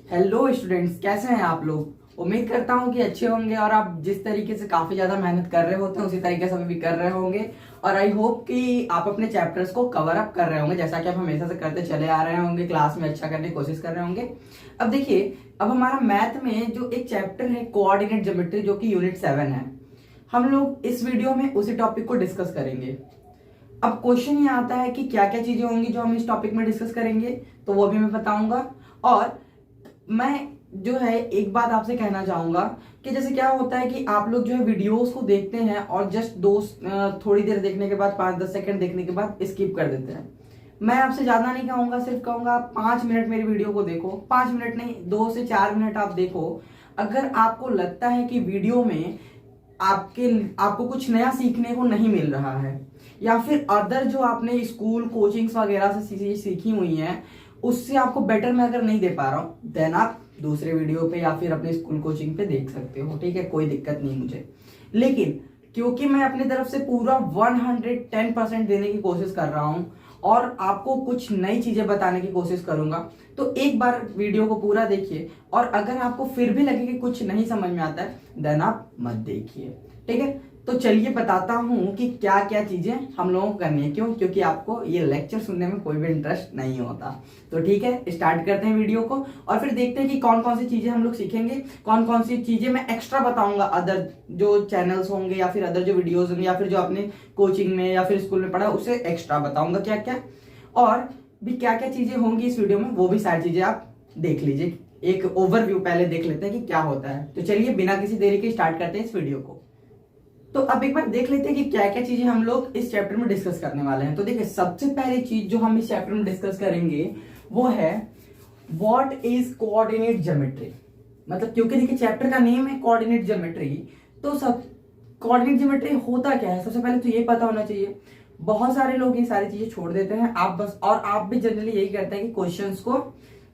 Hello students, कैसे हैं आप लोग। उम्मीद करता हूं कि अच्छे होंगे और आप जिस तरीके से काफी ज्यादा मेहनत कर रहे होते हैं उसी तरीके से अभी भी कर रहे होंगे। और आई होप कि आप अपने चैप्टर्स को कवर अप कर रहे होंगे जैसा कि आप हमेशा से करते चले आ रहे होंगे, क्लास में अच्छा करने की कोशिश कर रहे होंगे। अब देखिए, अब हमारा मैथ में जो एक चैप्टर है कोऑर्डिनेट ज्योमेट्री, जो कि यूनिट 7 है, हम लोग इस वीडियो में उसी टॉपिक को डिस्कस करेंगे। अब क्वेश्चन ये आता है कि क्या क्या चीजें होंगी जो हम इस टॉपिक में डिस्कस करेंगे, तो वो भी मैं बताऊंगा। और मैं जो है एक बात आपसे कहना चाहूंगा कि जैसे क्या होता है कि आप लोग जो है वीडियोस को देखते हैं और जस्ट थोड़ी देर देखने के बाद 5-10 सेकंड देखने के बाद स्किप कर देते हैं। मैं आपसे ज्यादा नहीं कहूंगा, सिर्फ कहूंगा आप 5 मिनट मेरी वीडियो को देखो। 5 मिनट नहीं, 2 से 4 मिनट आप देखो। अगर आपको लगता है कि वीडियो में आपको कुछ नया सीखने को नहीं मिल रहा है, या फिर अदर जो आपने स्कूल कोचिंग्स वगैरह से सीखी हुई हैं उससे आपको बेटर मैं अगर नहीं दे पा रहा हूं, देन आप दूसरे वीडियो पे या फिर अपने स्कूल कोचिंग पे देख सकते हो। ठीक है, कोई दिक्कत नहीं मुझे। लेकिन क्योंकि मैं अपनी तरफ से पूरा 110% देने की कोशिश कर रहा हूं और आपको कुछ नई चीजें बताने की कोशिश करूंगा, तो एक बार वीडियो को पूरा देखिए। और अगर आपको फिर भी लगे कि कुछ नहीं समझ में आता है, देन आप मत देखिए। ठीक है, तो चलिए बताता हूं कि क्या क्या चीजें हम लोगों को करनी है। क्यों? क्योंकि आपको ये लेक्चर सुनने में कोई भी इंटरेस्ट नहीं होता। तो ठीक है, स्टार्ट करते हैं वीडियो को और फिर देखते हैं कि कौन कौन सी चीजें हम लोग सीखेंगे, कौन कौन सी चीजें मैं एक्स्ट्रा बताऊंगा अदर जो चैनल्स होंगे या फिर अदर जो वीडियोज होंगे या फिर जो आपने कोचिंग में या फिर स्कूल में पढ़ा उसे एक्स्ट्रा बताऊंगा क्या क्या। और भी क्या क्या चीजें होंगी इस वीडियो में, वो भी सारी चीजें आप देख लीजिए। एक ओवरव्यू पहले देख लेते हैं कि क्या होता है। तो चलिए बिना किसी देरी के स्टार्ट करते हैं इस वीडियो को। तो अब एक बार देख लेते हैं कि क्या क्या चीजें हम लोग इस चैप्टर में डिस्कस करने वाले हैं। तो देखिए, सबसे पहली चीज जो हम इस चैप्टर में डिस्कस करेंगे वो है व्हाट इज कोऑर्डिनेट ज्योमेट्री। मतलब क्योंकि देखिए चैप्टर का नेम है कोऑर्डिनेट ज्योमेट्री, तो सब कोऑर्डिनेट ज्योमेट्री होता क्या है सबसे पहले तो ये पता होना चाहिए। बहुत सारे लोग ये सारी चीजें छोड़ देते हैं, आप बस, और आप भी जनरली यही करते हैं कि क्वेश्चंस को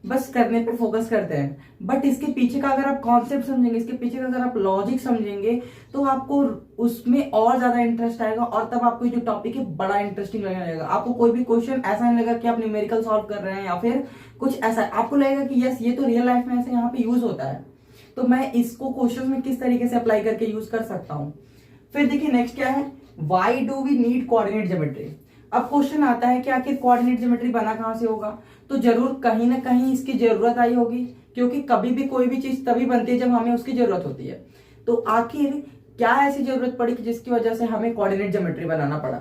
बस करने पे फोकस करते हैं। बट इसके पीछे का अगर आप कॉन्सेप्ट समझेंगे, इसके पीछे का अगर आप लॉजिक समझेंगे, तो आपको उसमें और ज्यादा इंटरेस्ट आएगा और तब आपको जो टॉपिक है बड़ा इंटरेस्टिंग लगने लगेगा। आपको कोई भी क्वेश्चन ऐसा नहीं लगेगा कि आप न्यूमेरिकल सॉल्व कर रहे हैं या फिर कुछ ऐसा, आपको लगेगा कि यस ये तो रियल लाइफ में ऐसे यहाँ पे यूज होता है, तो मैं इसको क्वेश्चन में किस तरीके से अप्लाई करके यूज कर सकता हूँ। फिर देखिए नेक्स्ट क्या है, why do we need coordinate geometry. अब क्वेश्चन आता है कि आखिर कोऑर्डिनेट ज्योमेट्री बना कहां से होगा, तो जरूर कहीं ना कहीं इसकी जरूरत आई होगी, क्योंकि कभी भी कोई भी चीज तभी बनती है जब हमें उसकी जरूरत होती है। तो आखिर क्या ऐसी जरूरत पड़ी कि जिसकी वजह से हमें कोऑर्डिनेट ज्योमेट्री बनाना पड़ा,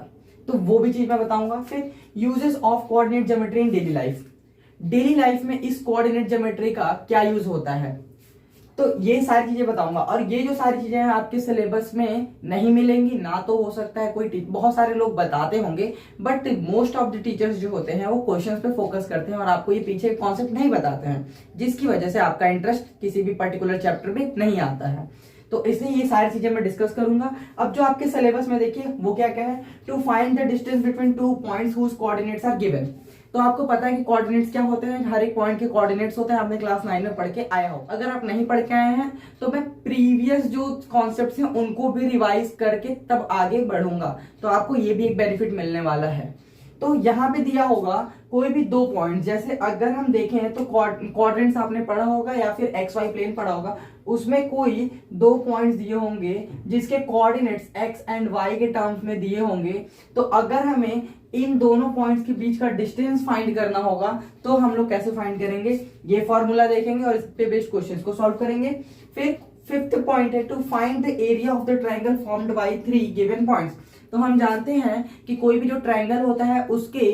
तो वो भी चीज मैं बताऊंगा। फिर uses of coordinate geometry in daily life, daily life में इस कोऑर्डिनेट ज्योमेट्री का क्या यूज होता है, तो ये सारी चीजें बताऊंगा। और ये जो सारी चीजें हैं आपके सिलेबस में नहीं मिलेंगी ना, तो हो सकता है कोई बहुत सारे लोग बताते होंगे, but most of the teachers जो होते हैं वो क्वेश्चंस पे फोकस करते हैं और आपको ये पीछे कॉन्सेप्ट नहीं बताते हैं, जिसकी वजह से आपका इंटरेस्ट किसी भी पर्टिकुलर चैप्टर में नहीं आता है। तो इसलिए ये सारी चीजें मैं डिस्कस करूंगा। अब जो आपके सिलेबस में देखिए वो क्या क्या है, to find the distance between two points whose coordinates are given. तो आपको पता है कि कोऑर्डिनेट्स क्या होते हैं, हर एक पॉइंट के कोऑर्डिनेट्स होते हैं, आपने क्लास 9 में पढ़ के आया हो। अगर आप नहीं पढ़ के आए हैं तो मैं प्रीवियस जो कॉन्सेप्ट्स हैं उनको भी रिवाइज करके तब आगे बढ़ूंगा, तो आपको ये भी एक बेनिफिट मिलने वाला है। तो यहाँ पे दिया होगा कोई भी दो पॉइंट, जैसे अगर हम देखें तो कोऑर्डिनेट्स आपने पढ़ा होगा या फिर एक्स वाई प्लेन पढ़ा होगा, उसमें कोई दो पॉइंट्स दिए होंगे जिसके कोऑर्डिनेट्स एक्स एंड वाई के टर्म्स में दिए होंगे। तो अगर हमें इन दोनों पॉइंट्स के बीच का डिस्टेंस फाइंड करना होगा तो हम लोग कैसे फाइंड करेंगे, ये फॉर्मूला देखेंगे और इस पे बेस्ड क्वेश्चंस को सॉल्व करेंगे। फिर फिफ्थ पॉइंट है to find the area of the triangle formed by 3 given points. तो हम जानते हैं कि कोई भी जो ट्रायंगल होता है उसके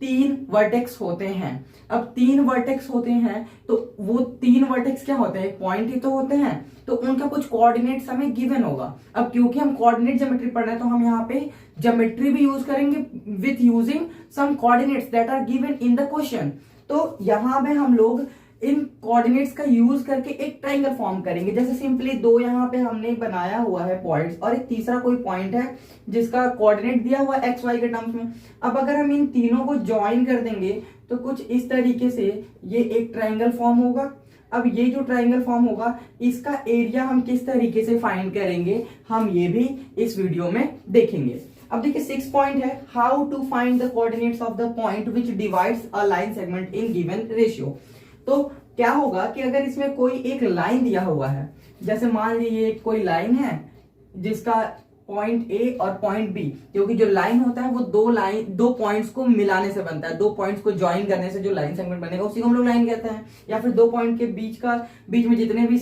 3 वर्टेक्स होते हैं। अब 3 वर्टेक्स होते हैं तो वो 3 वर्टेक्स क्या होते हैं, पॉइंट ही तो होते हैं, तो उनका कुछ कोऑर्डिनेट्स हमें गिवन होगा। अब क्योंकि हम कोऑर्डिनेट ज्योमेट्री पढ़ रहे हैं तो हम यहाँ पे ज्योमेट्री भी यूज करेंगे with using some coordinates that are given in the question. तो यहाँ पे हम लोग इन कोऑर्डिनेट्स का यूज करके एक ट्रायंगल फॉर्म करेंगे। जैसे सिंपली 2 यहाँ पे हमने बनाया हुआ है पॉइंट्स और एक तीसरा कोई पॉइंट है जिसका कोऑर्डिनेट दिया हुआ है एक्स वाई के टर्म्स में। अब अगर हम इन तीनों को ज्वाइन कर देंगे तो कुछ इस तरीके से ये एक ट्रायंगल फॉर्म होगा। अब ये जो ट्रायंगल फॉर्म होगा इसका एरिया हम किस तरीके से फाइंड करेंगे, हम ये भी इस वीडियो में देखेंगे। अब देखिए 6 पॉइंट है, how to find the coordinates of the point which divides a line segment in given ratio. तो क्या होगा कि अगर इसमें कोई एक लाइन दिया हुआ है, जैसे मान लीजिए कोई लाइन है जिसका पॉइंट ए और पॉइंट बी, क्योंकि जो लाइन होता है वो दो पॉइंट्स को मिलाने से बनता है, दो पॉइंट्स को ज्वाइन करने से जो लाइन सेगमेंट बनेगा उसी को हम लोग लाइन कहते हैं। या फिर दो पॉइंट के बीच में जितने भी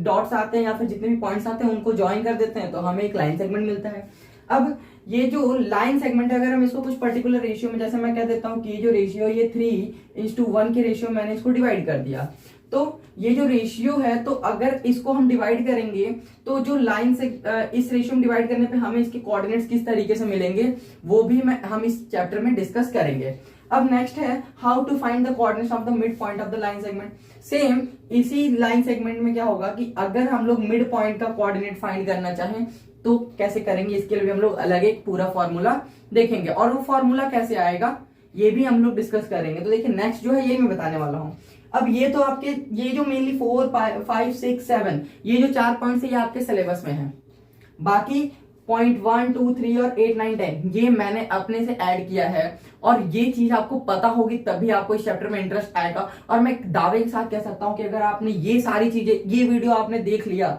डॉट्स आते हैं या फिर जितने भी पॉइंट्स आते हैं उनको ज्वाइन कर देते हैं तो हमें एक लाइन सेगमेंट मिलता है। अब ये जो लाइन सेगमेंट है, अगर हम इसको कुछ पर्टिकुलर रेशियो में, जैसे मैं कह देता हूं कि ये जो रेशियो, ये 3:1 के रेशियो मैंने इसको डिवाइड कर दिया, तो ये जो रेशियो है, तो अगर इसको हम डिवाइड करेंगे तो जो लाइन से इस रेशियो में डिवाइड करने पे हमें इसके कोऑर्डिनेट्स किस तरीके से मिलेंगे वो भी हम इस चैप्टर में डिस्कस करेंगे। अब नेक्स्ट है how to find the coordinates of the mid point of the line segment. Same इसी लाइन सेगमेंट में क्या होगा कि अगर हम लोग मिड पॉइंट का कोऑर्डिनेट फाइंड करना चाहें तो कैसे करेंगे, इसके लिए भी हम लोग अलग एक पूरा फॉर्मूला देखेंगे, और वो फॉर्मूला कैसे आएगा ये भी हम लोग डिस्कस करेंगे। तो देखिए नेक्स्ट जो है ये मैं बताने वाला हूं। अब ये तो आपके ये जो मेनली 4, 5, 6, 7 ये जो 4 पॉइंट्स है ये आपके सिलेबस में है। बाकी पॉइंट 1, 2, 3 और 8, 9, 10 ये मैंने अपने से ऐड किया है, और ये चीज आपको पता होगी तभी आपको इस चैप्टर में इंटरेस्ट आएगा। और मैं दावे के साथ कह सकता हूं कि अगर आपने ये सारी चीजें, ये वीडियो आपने देख लिया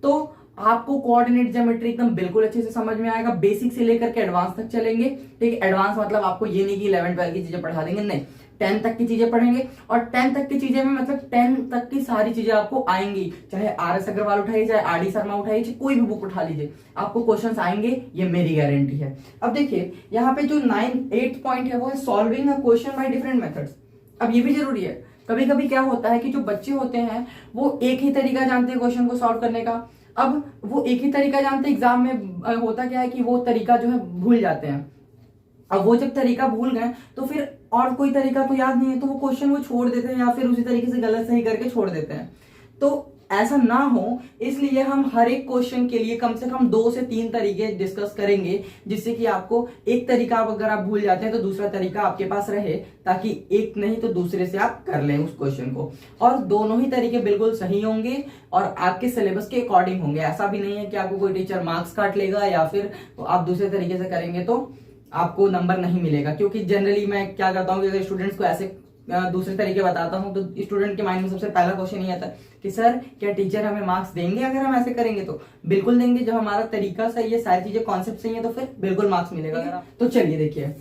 तो आपको कोऑर्डिनेट ज्योमेट्री एकदम बिल्कुल अच्छे से समझ में आएगा। बेसिक से लेकर के एडवांस तक चलेंगे, ठीक है। एडवांस मतलब आपको ये नहीं कि 11, 12 की चीजें पढ़ा देंगे, नहीं, 10 तक की चीजें पढ़ेंगे। और 10 तक की चीजें में मतलब 10 तक की सारी चीजें आपको आएंगी, चाहे RS अग्रवाल उठाइए, चाहे RD शर्मा उठाइए, चाहे कोई भी बुक उठा लीजिए, आपको क्वेश्चंस आएंगे, ये मेरी गारंटी है। अब देखिए यहाँ पे जो 8 पॉइंट है वो है solving a question by different methods. अब ये भी जरूरी है, कभी कभी क्या होता है कि जो बच्चे होते हैं वो एक ही तरीका जानते हैं क्वेश्चन को सॉल्व करने का। अब वो एक ही तरीका जानते हैं, एग्जाम में होता क्या है कि वो तरीका जो है भूल जाते हैं। अब वो जब तरीका भूल गए तो फिर और कोई तरीका तो याद नहीं है, तो वो क्वेश्चन वो छोड़ देते हैं या फिर उसी तरीके से गलत सही करके छोड़ देते हैं। तो ऐसा ना हो इसलिए हम हर एक क्वेश्चन के लिए कम से कम 2 से 3 तरीके डिस्कस करेंगे, जिससे कि आपको एक तरीका अगर आप भूल जाते हैं तो दूसरा तरीका आपके पास रहे, ताकि एक नहीं तो दूसरे से आप कर लें उस क्वेश्चन को। और दोनों ही तरीके बिल्कुल सही होंगे और आपके सिलेबस के अकॉर्डिंग होंगे। ऐसा भी नहीं है कि आपको कोई टीचर मार्क्स काट लेगा या फिर आप दूसरे तरीके से करेंगे तो आपको नंबर नहीं मिलेगा। क्योंकि जनरली मैं क्या करता हूँ कि अगर स्टूडेंट्स को ऐसे दूसरे तरीके बताता हूं तो स्टूडेंट के माइंड में सबसे पहला क्वेश्चन ये आता है कि सर क्या टीचर हमें मार्क्स देंगे अगर हम ऐसे करेंगे? तो बिल्कुल देंगे। जब हमारा तरीका सही है, सारी चीजें कॉन्सेप्ट सही है, तो फिर बिल्कुल मार्क्स मिलेगा। तो चलिए देखिए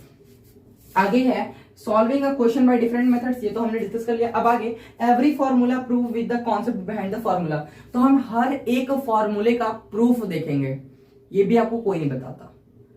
आगे है solving a question by different methods, ये तो हमने डिस्कस कर लिया। अब आगे every formula proof with the concept behind the formula, तो हम हर एक फॉर्मूले का प्रूफ देखेंगे, ये भी आपको कोई नहीं बताता।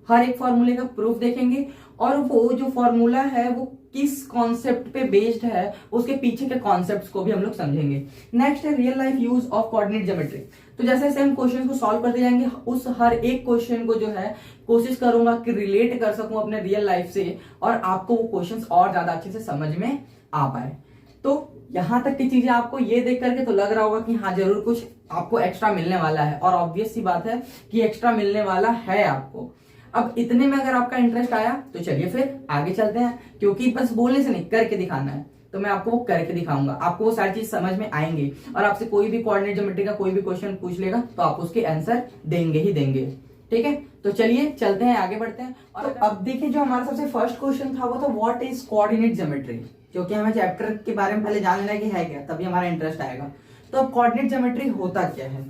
हर एक फॉर्मूले का प्रूफ देखेंगे और वो जो फॉर्मूला है वो किस कॉन्सेप्ट पे बेस्ड है, उसके पीछे के कॉन्सेप्ट्स को भी हम लोग समझेंगे। नेक्स्ट है real life use of coordinate geometry. तो जैसे जैसे हम क्वेश्चन को सॉल्व करते जाएंगे, उस हर एक क्वेश्चन को जो है कोशिश करूंगा कि रिलेट कर सकूं अपने रियल लाइफ से और आपको वो क्वेश्चन और ज्यादा अच्छे से समझ में आ पाए। तो यहां तक की चीजें आपको ये देख करके तो लग रहा होगा कि हाँ जरूर कुछ आपको एक्स्ट्रा मिलने वाला है, और ऑब्वियस सी बात है कि एक्स्ट्रा मिलने वाला है आपको। अब इतने में अगर आपका इंटरेस्ट आया तो चलिए फिर आगे चलते हैं, क्योंकि बस बोलने से नहीं करके दिखाना है, तो मैं आपको वो करके दिखाऊंगा। आपको वो सारी चीज समझ में आएंगी और आपसे कोई भी कोऑर्डिनेट ज्योमेट्री का कोई भी क्वेश्चन पूछ लेगा तो आप उसके आंसर देंगे ही देंगे। ठीक है, तो चलिए चलते हैं, आगे बढ़ते हैं। और तो अब देखिए जो हमारा सबसे फर्स्ट क्वेश्चन था वो था व्हाट इज कोऑर्डिनेट ज्योमेट्री, क्योंकि हमें चैप्टर के बारे में पहले जान लेना है कि है क्या, तभी हमारा इंटरेस्ट आएगा। तो अब कोऑर्डिनेट ज्योमेट्री होता क्या है?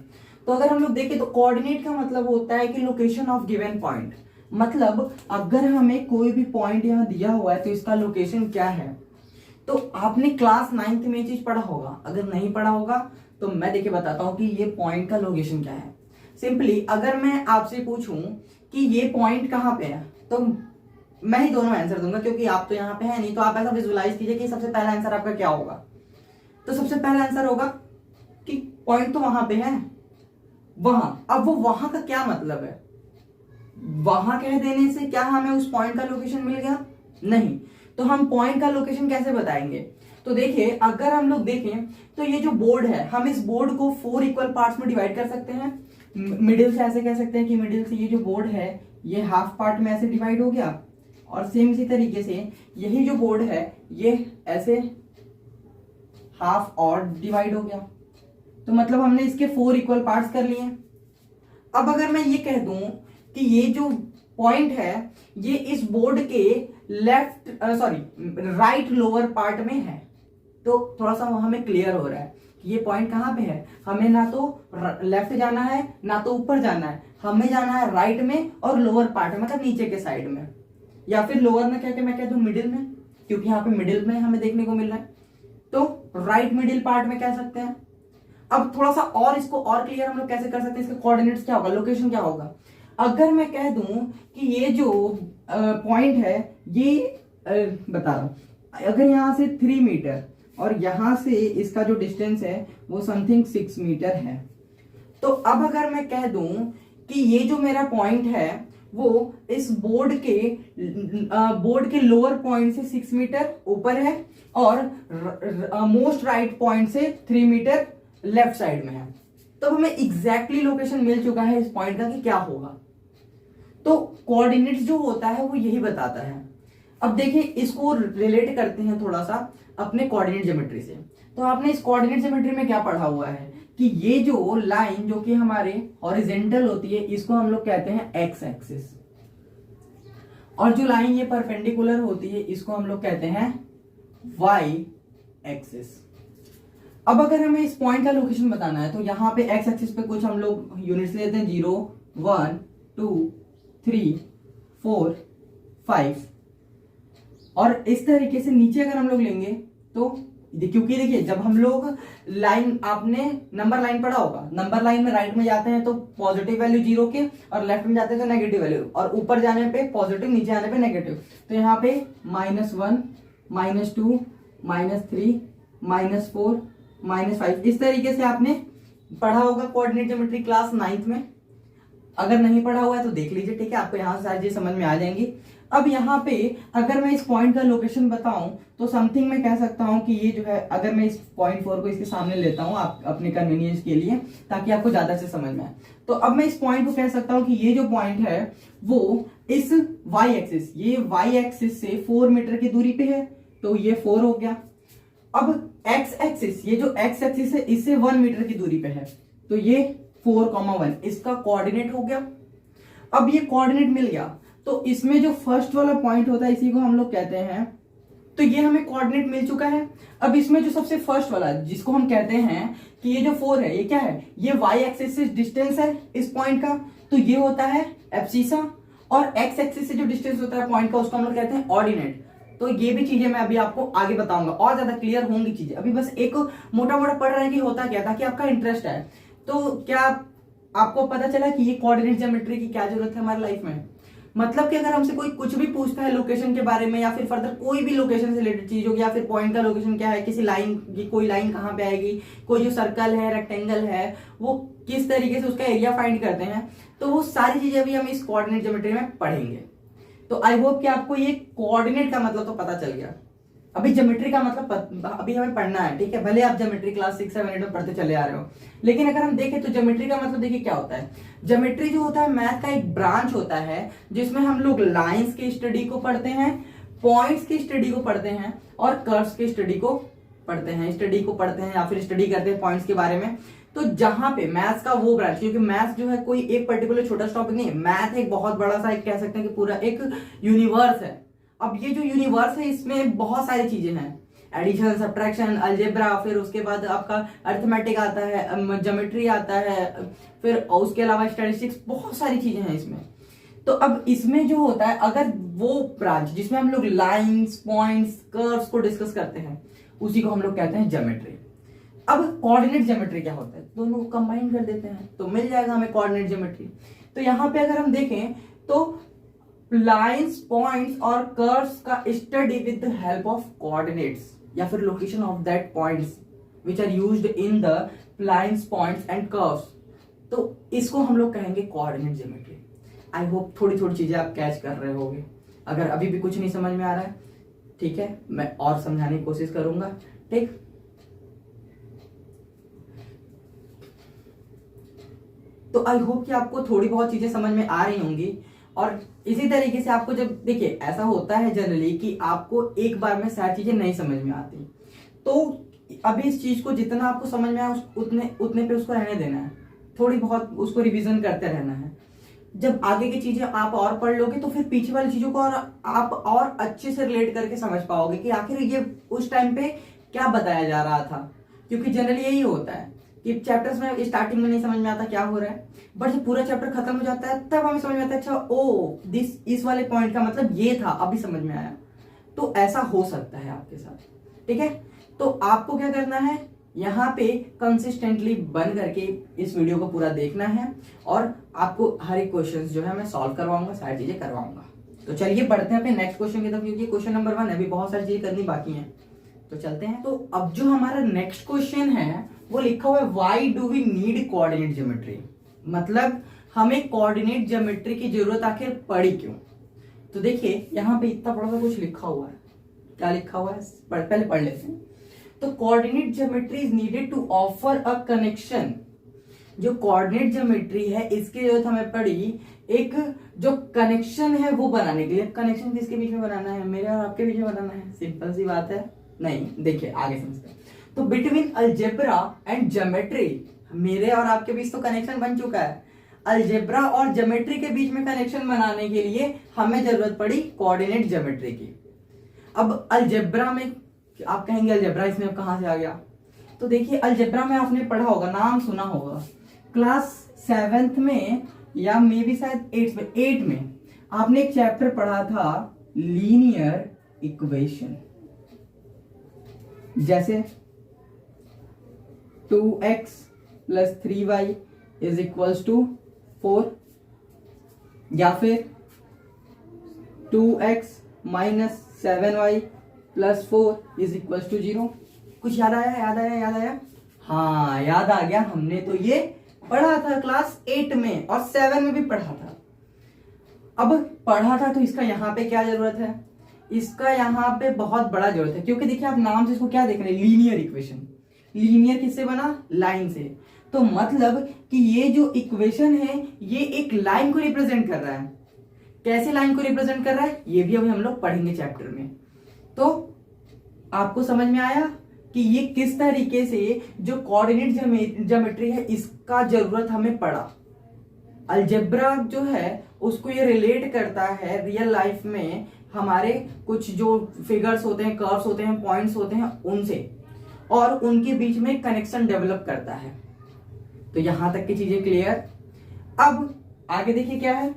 तो अगर हम लोग देखें तो कोऑर्डिनेट का मतलब होता है कि लोकेशन ऑफ गिवन पॉइंट। मतलब अगर हमें कोई भी पॉइंट यहाँ दिया हुआ है तो इसका लोकेशन क्या है। तो आपने क्लास 9th में ये चीज पढ़ा होगा, अगर नहीं पढ़ा होगा तो मैं देखिए बताता हूं कि ये पॉइंट का लोकेशन क्या है। सिंपली अगर मैं आपसे पूछूं कि ये पॉइंट कहाँ पे है तो मैं ही दोनों आंसर दूंगा, क्योंकि आप तो यहाँ पे है नहीं। तो आप ऐसा विजुअलाइज कीजिए कि सबसे पहला आंसर आपका क्या होगा। तो सबसे पहला आंसर होगा कि पॉइंट तो वहां पे है, वहां। अब वो वहां का क्या मतलब है? वहां कह देने से क्या हमें उस पॉइंट का लोकेशन मिल गया? नहीं। तो हम पॉइंट का लोकेशन कैसे बताएंगे? तो देखिए अगर हम लोग देखें तो ये जो बोर्ड है, हम इस बोर्ड को 4 इक्वल पार्ट्स में डिवाइड कर सकते हैं। मिडिल से ऐसे कह सकते हैं कि मिडिल से ये जो बोर्ड है ये हाफ पार्ट में ऐसे डिवाइड हो गया, और सेम इसी तरीके से यही जो बोर्ड है ये ऐसे हाफ और डिवाइड हो गया। तो मतलब हमने इसके 4 इक्वल पार्ट्स कर लिए। अब अगर मैं ये कह दूं कि ये जो पॉइंट है ये इस बोर्ड के राइट लोअर पार्ट में है, तो थोड़ा सा हमें क्लियर हो रहा है कि ये पॉइंट कहाँ पे है। हमें ना तो लेफ्ट जाना है ना तो ऊपर जाना है, हमें जाना है राइट में और लोअर पार्ट में, मतलब नीचे के साइड में, या फिर लोअर में क्या मैं कह दूं मिडिल में, क्योंकि यहाँ पे मिडिल में हमें देखने को मिल रहा है, तो राइट मिडिल पार्ट में कह सकते हैं। अब थोड़ा सा और इसको और क्लियर हम लोग कैसे कर सकते हैं, इसका कोऑर्डिनेट्स क्या होगा, लोकेशन क्या होगा। अगर मैं कह दूं कि ये जो पॉइंट है ये बता रहा हूं, अगर यहां से 3 मीटर और यहां से इसका जो डिस्टेंस है वो समथिंग 6 मीटर है, तो अब अगर मैं कह दूं कि ये जो मेरा पॉइंट है वो इस बोर्ड के लोअर पॉइंट से 6 मीटर ऊपर है और मोस्ट राइट पॉइंट से 3 मीटर लेफ्ट साइड में है, तो हमें एग्जैक्टली लोकेशन मिल चुका है इस पॉइंट का कि क्या होगा। तो कोऑर्डिनेट्स जो होता है वो यही बताता है। अब देखिए इसको रिलेट करते हैं थोड़ा सा अपने कोऑर्डिनेट ज्योमेट्री से। तो आपने इस कोऑर्डिनेट ज्योमेट्री में क्या पढ़ा हुआ है कि ये जो लाइन जो कि हमारे हॉरिजेंटल होती है इसको हम लोग कहते हैं एक्स एक्सिस, और जो लाइन ये परपेंडिकुलर होती है इसको हम लोग कहते हैं वाई एक्सिस। अब अगर हमें इस पॉइंट का लोकेशन बताना है तो यहाँ पे एक्स एक्सिस पे कुछ हम लोग यूनिट्स लेते हैं, 0 1 2 3 4 5, और इस तरीके से नीचे अगर हम लोग लेंगे तो क्योंकि देखिए जब हम लोग लाइन, आपने नंबर लाइन पढ़ा होगा, नंबर लाइन में राइट में जाते हैं तो पॉजिटिव वैल्यू 0 के और लेफ्ट में जाते हैं तो नेगेटिव वैल्यू, और ऊपर जाने पे पॉजिटिव नीचे आने पे नेगेटिव, तो यहाँ पे -1 -2 -3 -4 -5 इस तरीके से आपने पढ़ा होगा कोऑर्डिनेट ज्योमेट्री क्लास 9th में। अगर नहीं पढ़ा हुआ है तो देख लीजिए, ठीक है, आपको यहाँ से सारी चीजें समझ में आ जाएंगी। अब यहाँ पे अगर मैं इस पॉइंट का लोकेशन बताऊं तो समथिंग मैं कह सकता हूं कि ये जो है, अगर मैं इस पॉइंट 4 को इसके सामने लेता हूं आप अपने कन्वीनियंस के लिए ताकि आपको ज्यादा से समझ में आए, तो अब मैं इस पॉइंट को कह सकता हूं कि ये जो पॉइंट है वो इस वाई एक्सिस, ये वाई एक्सिस से 4 मीटर की दूरी पे है, तो ये 4 हो गया। अब एक्स एक्सिस, ये जो एक्स एक्सिस है इससे 1 मीटर की दूरी पे है, तो ये 4,1 इसका कोऑर्डिनेट हो गया। अब ये कोऑर्डिनेट मिल गया तो इसमें जो फर्स्ट वाला पॉइंट होता है इसी को हम लोग कहते हैं, तो ये हमें कोऑर्डिनेट मिल चुका है। अब इसमें जो सबसे फर्स्ट वाला जिसको हम कहते हैं कि ये जो 4 है ये क्या है, ये वाई एक्सिस से डिस्टेंस है इस पॉइंट का, तो ये होता है एब्सिसा, और एक्स एक्सिस से जो डिस्टेंस होता है पॉइंट का उसको हम लोग कहते हैं ऑर्डिनेट। तो ये भी चीजें मैं अभी आपको आगे बताऊंगा और ज्यादा क्लियर होंगी चीजें, अभी बस एक मोटा मोटा पढ़ रहे हैं कि होता क्या, ताकि आपका इंटरेस्ट है। तो क्या आपको पता चला कि ये कोऑर्डिनेट ज्योमेट्री की क्या जरूरत है हमारी लाइफ में। मतलब कि अगर हमसे कोई कुछ भी पूछता है लोकेशन के बारे में, या फिर फर्दर कोई भी लोकेशन से रिलेटेड चीज होगी, या फिर पॉइंट का लोकेशन क्या है, किसी लाइन की कोई लाइन कहाँ पे आएगी, कोई जो सर्कल है रेक्टेंगल है वो किस तरीके से उसका एरिया फाइंड करते हैं, तो वो सारी चीजें अभी हम इस कोऑर्डिनेट ज्योमेट्री में पढ़ेंगे। तो आई होप कि आपको ये कोऑर्डिनेट का मतलब तो पता चल गया। अभी ज्योमेट्री का मतलब अभी हमें पढ़ना है, ठीक है, भले आप ज्योमेट्री क्लास 6 7 8 में पढ़ते चले आ रहे हो, लेकिन अगर हम देखें तो ज्योमेट्री का मतलब देखिए क्या होता है। ज्योमेट्री जो होता है मैथ का एक ब्रांच होता है जिसमें हम लोग लाइंस की स्टडी को पढ़ते हैं, पॉइंट्स की स्टडी को पढ़ते हैं और कर्व्स की स्टडी को पढ़ते हैं या फिर स्टडी करते हैं पॉइंट्स के बारे में। तो जहां पे मैथ्स का वो ब्रांच, क्योंकि मैथ्स जो है कोई एक पर्टिकुलर छोटा टॉपिक नहीं है, मैथ एक बहुत बड़ा सा एक कह सकते हैं कि पूरा एक यूनिवर्स है। अब ये जो यूनिवर्स है इसमें बहुत सारी चीजें हैं, एडिशन, सब्ट्रैक्शन, अलजेब्रा, फिर उसके बाद आपका अर्थमेटिक आता है, ज्योमेट्री आता है, फिर उसके अलावा स्टैटिस्टिक्स, बहुत सारी चीजें हैं इसमें। तो अब इसमें जो होता है, अगर वो ब्रांच जिसमें हम लोग लाइंस, पॉइंट्स, कर्व्स को डिस्कस करते हैं उसी को हम लोग कहते हैं ज्योमेट्री। अब कोऑर्डिनेट ज्योमेट्री क्या होता है, दोनों को कंबाइन कर देते हैं तो मिल जाएगा हमें कोऑर्डिनेट ज्योमेट्री। तो यहाँ पे अगर हम देखें तो लाइंस, पॉइंट्स और कर्व्स का study with the help of coordinates या फिर location of that points which are used in the lines, points and curves, तो इसको हम लोग कहेंगे कोऑर्डिनेट ज्योमेट्री। आई होप थोड़ी थोड़ी चीजें आप कैच कर रहे होंगे। अगर अभी भी कुछ नहीं समझ में आ रहा है, ठीक है, मैं और समझाने की कोशिश करूंगा, ठीक। तो आई होप कि आपको थोड़ी बहुत चीजें समझ में आ रही होंगी। और इसी तरीके से आपको जब देखिए ऐसा होता है जनरली कि आपको एक बार में सारी चीजें नहीं समझ में आती, तो अभी इस चीज को जितना आपको समझ में आया उतने पे उसको रहने देना है, थोड़ी बहुत उसको रिवीजन करते रहना है। जब आगे की चीजें आप और पढ़ लोगे तो फिर पीछे वाली चीजों को और आप और अच्छे से रिलेट करके समझ पाओगे कि आखिर ये उस टाइम पे क्या बताया जा रहा था, क्योंकि जनरली यही होता है कि चैप्टर्स में स्टार्टिंग में नहीं समझ में आता क्या हो रहा है, बट जब पूरा चैप्टर खत्म हो जाता है तब हमें समझ में आता है अच्छा ओ दिस इस वाले पॉइंट का मतलब ये था, अभी समझ में आया। तो ऐसा हो सकता है आपके साथ, ठीक है। तो आपको क्या करना है, यहाँ पे कंसिस्टेंटली बन करके इस वीडियो को पूरा देखना है और आपको हर एक क्वेश्चन जो है मैं सॉल्व करवाऊंगा, सारी चीजें करवाऊंगा। तो चलिए बढ़ते हैं अपने नेक्स्ट क्वेश्चन की तरफ, क्योंकि क्वेश्चन नंबर 1 अभी बहुत सारी चीजें करनी बाकी हैं। तो चलते हैं। तो अब जो हमारा नेक्स्ट क्वेश्चन है वो लिखा हुआ है why do we need coordinate geometry, मतलब हमें कोऑर्डिनेट ज्योमेट्री की जरूरत आखिर पड़ी क्यों। तो देखिए यहाँ पे इतना बड़ा सा कुछ लिखा हुआ है, क्या लिखा हुआ है पहले पढ़ लेते हैं। तो coordinate geometry is needed to offer a connection, जो कोऑर्डिनेट ज्योमेट्री है इसकी जरूरत हमें पड़ी एक जो कनेक्शन है वो बनाने के लिए। कनेक्शन किसके बीच में बनाना है, मेरे और आपके बीच में बनाना है, सिंपल सी बात है। नहीं देखिए आगे समझते हैं। तो बिटवीन अलजेब्रा एंड ज्योमेट्री, मेरे और आपके बीच तो कनेक्शन बन चुका है, अलजेब्रा और ज्योमेट्री के बीच में कनेक्शन बनाने के लिए हमें जरूरत पड़ी कोऑर्डिनेट ज्योमेट्री की। अब अलजेब्रा में आप कहेंगे अलजेब्रा इसमें कहां से आ गया, तो देखिए अलजेब्रा में आपने पढ़ा होगा, नाम सुना होगा क्लास 7th में या मे बी शायद 8 में आपने एक चैप्टर पढ़ा था लीनियर इक्वेशन, जैसे 2x + 3y = 4 या फिर 2x - 7y + 4 = 0। कुछ याद आया, याद आया, याद आया? हाँ याद आ गया, हमने तो ये पढ़ा था क्लास 8 में और 7 में भी पढ़ा था। अब पढ़ा था तो इसका यहाँ पे क्या जरूरत है, इसका यहाँ पे बहुत बड़ा जरूरत है, क्योंकि देखिए आप नाम से इसको क्या देख रहे हैं, लीनियर इक्वेशन। लीनियर किससे बना, लाइन से। तो मतलब कि ये जो इक्वेशन है ये एक लाइन को रिप्रेजेंट कर रहा है। कैसे लाइन को रिप्रेजेंट कर रहा है ये भी अभी हम लोग पढ़ेंगे चैप्टर में। तो आपको समझ में आया कि ये किस तरीके से जो कोऑर्डिनेट ज्योमेट्री है इसका जरूरत हमें पड़ा। अलजेब्रा जो है उसको ये रिलेट करता है रियल लाइफ में हमारे कुछ जो फिगर्स होते हैं, कर्व्स होते हैं, पॉइंट्स होते हैं उनसे, और उनके बीच में कनेक्शन डेवलप करता है। तो यहां तक की चीजें क्लियर। अब आगे देखिए क्या है,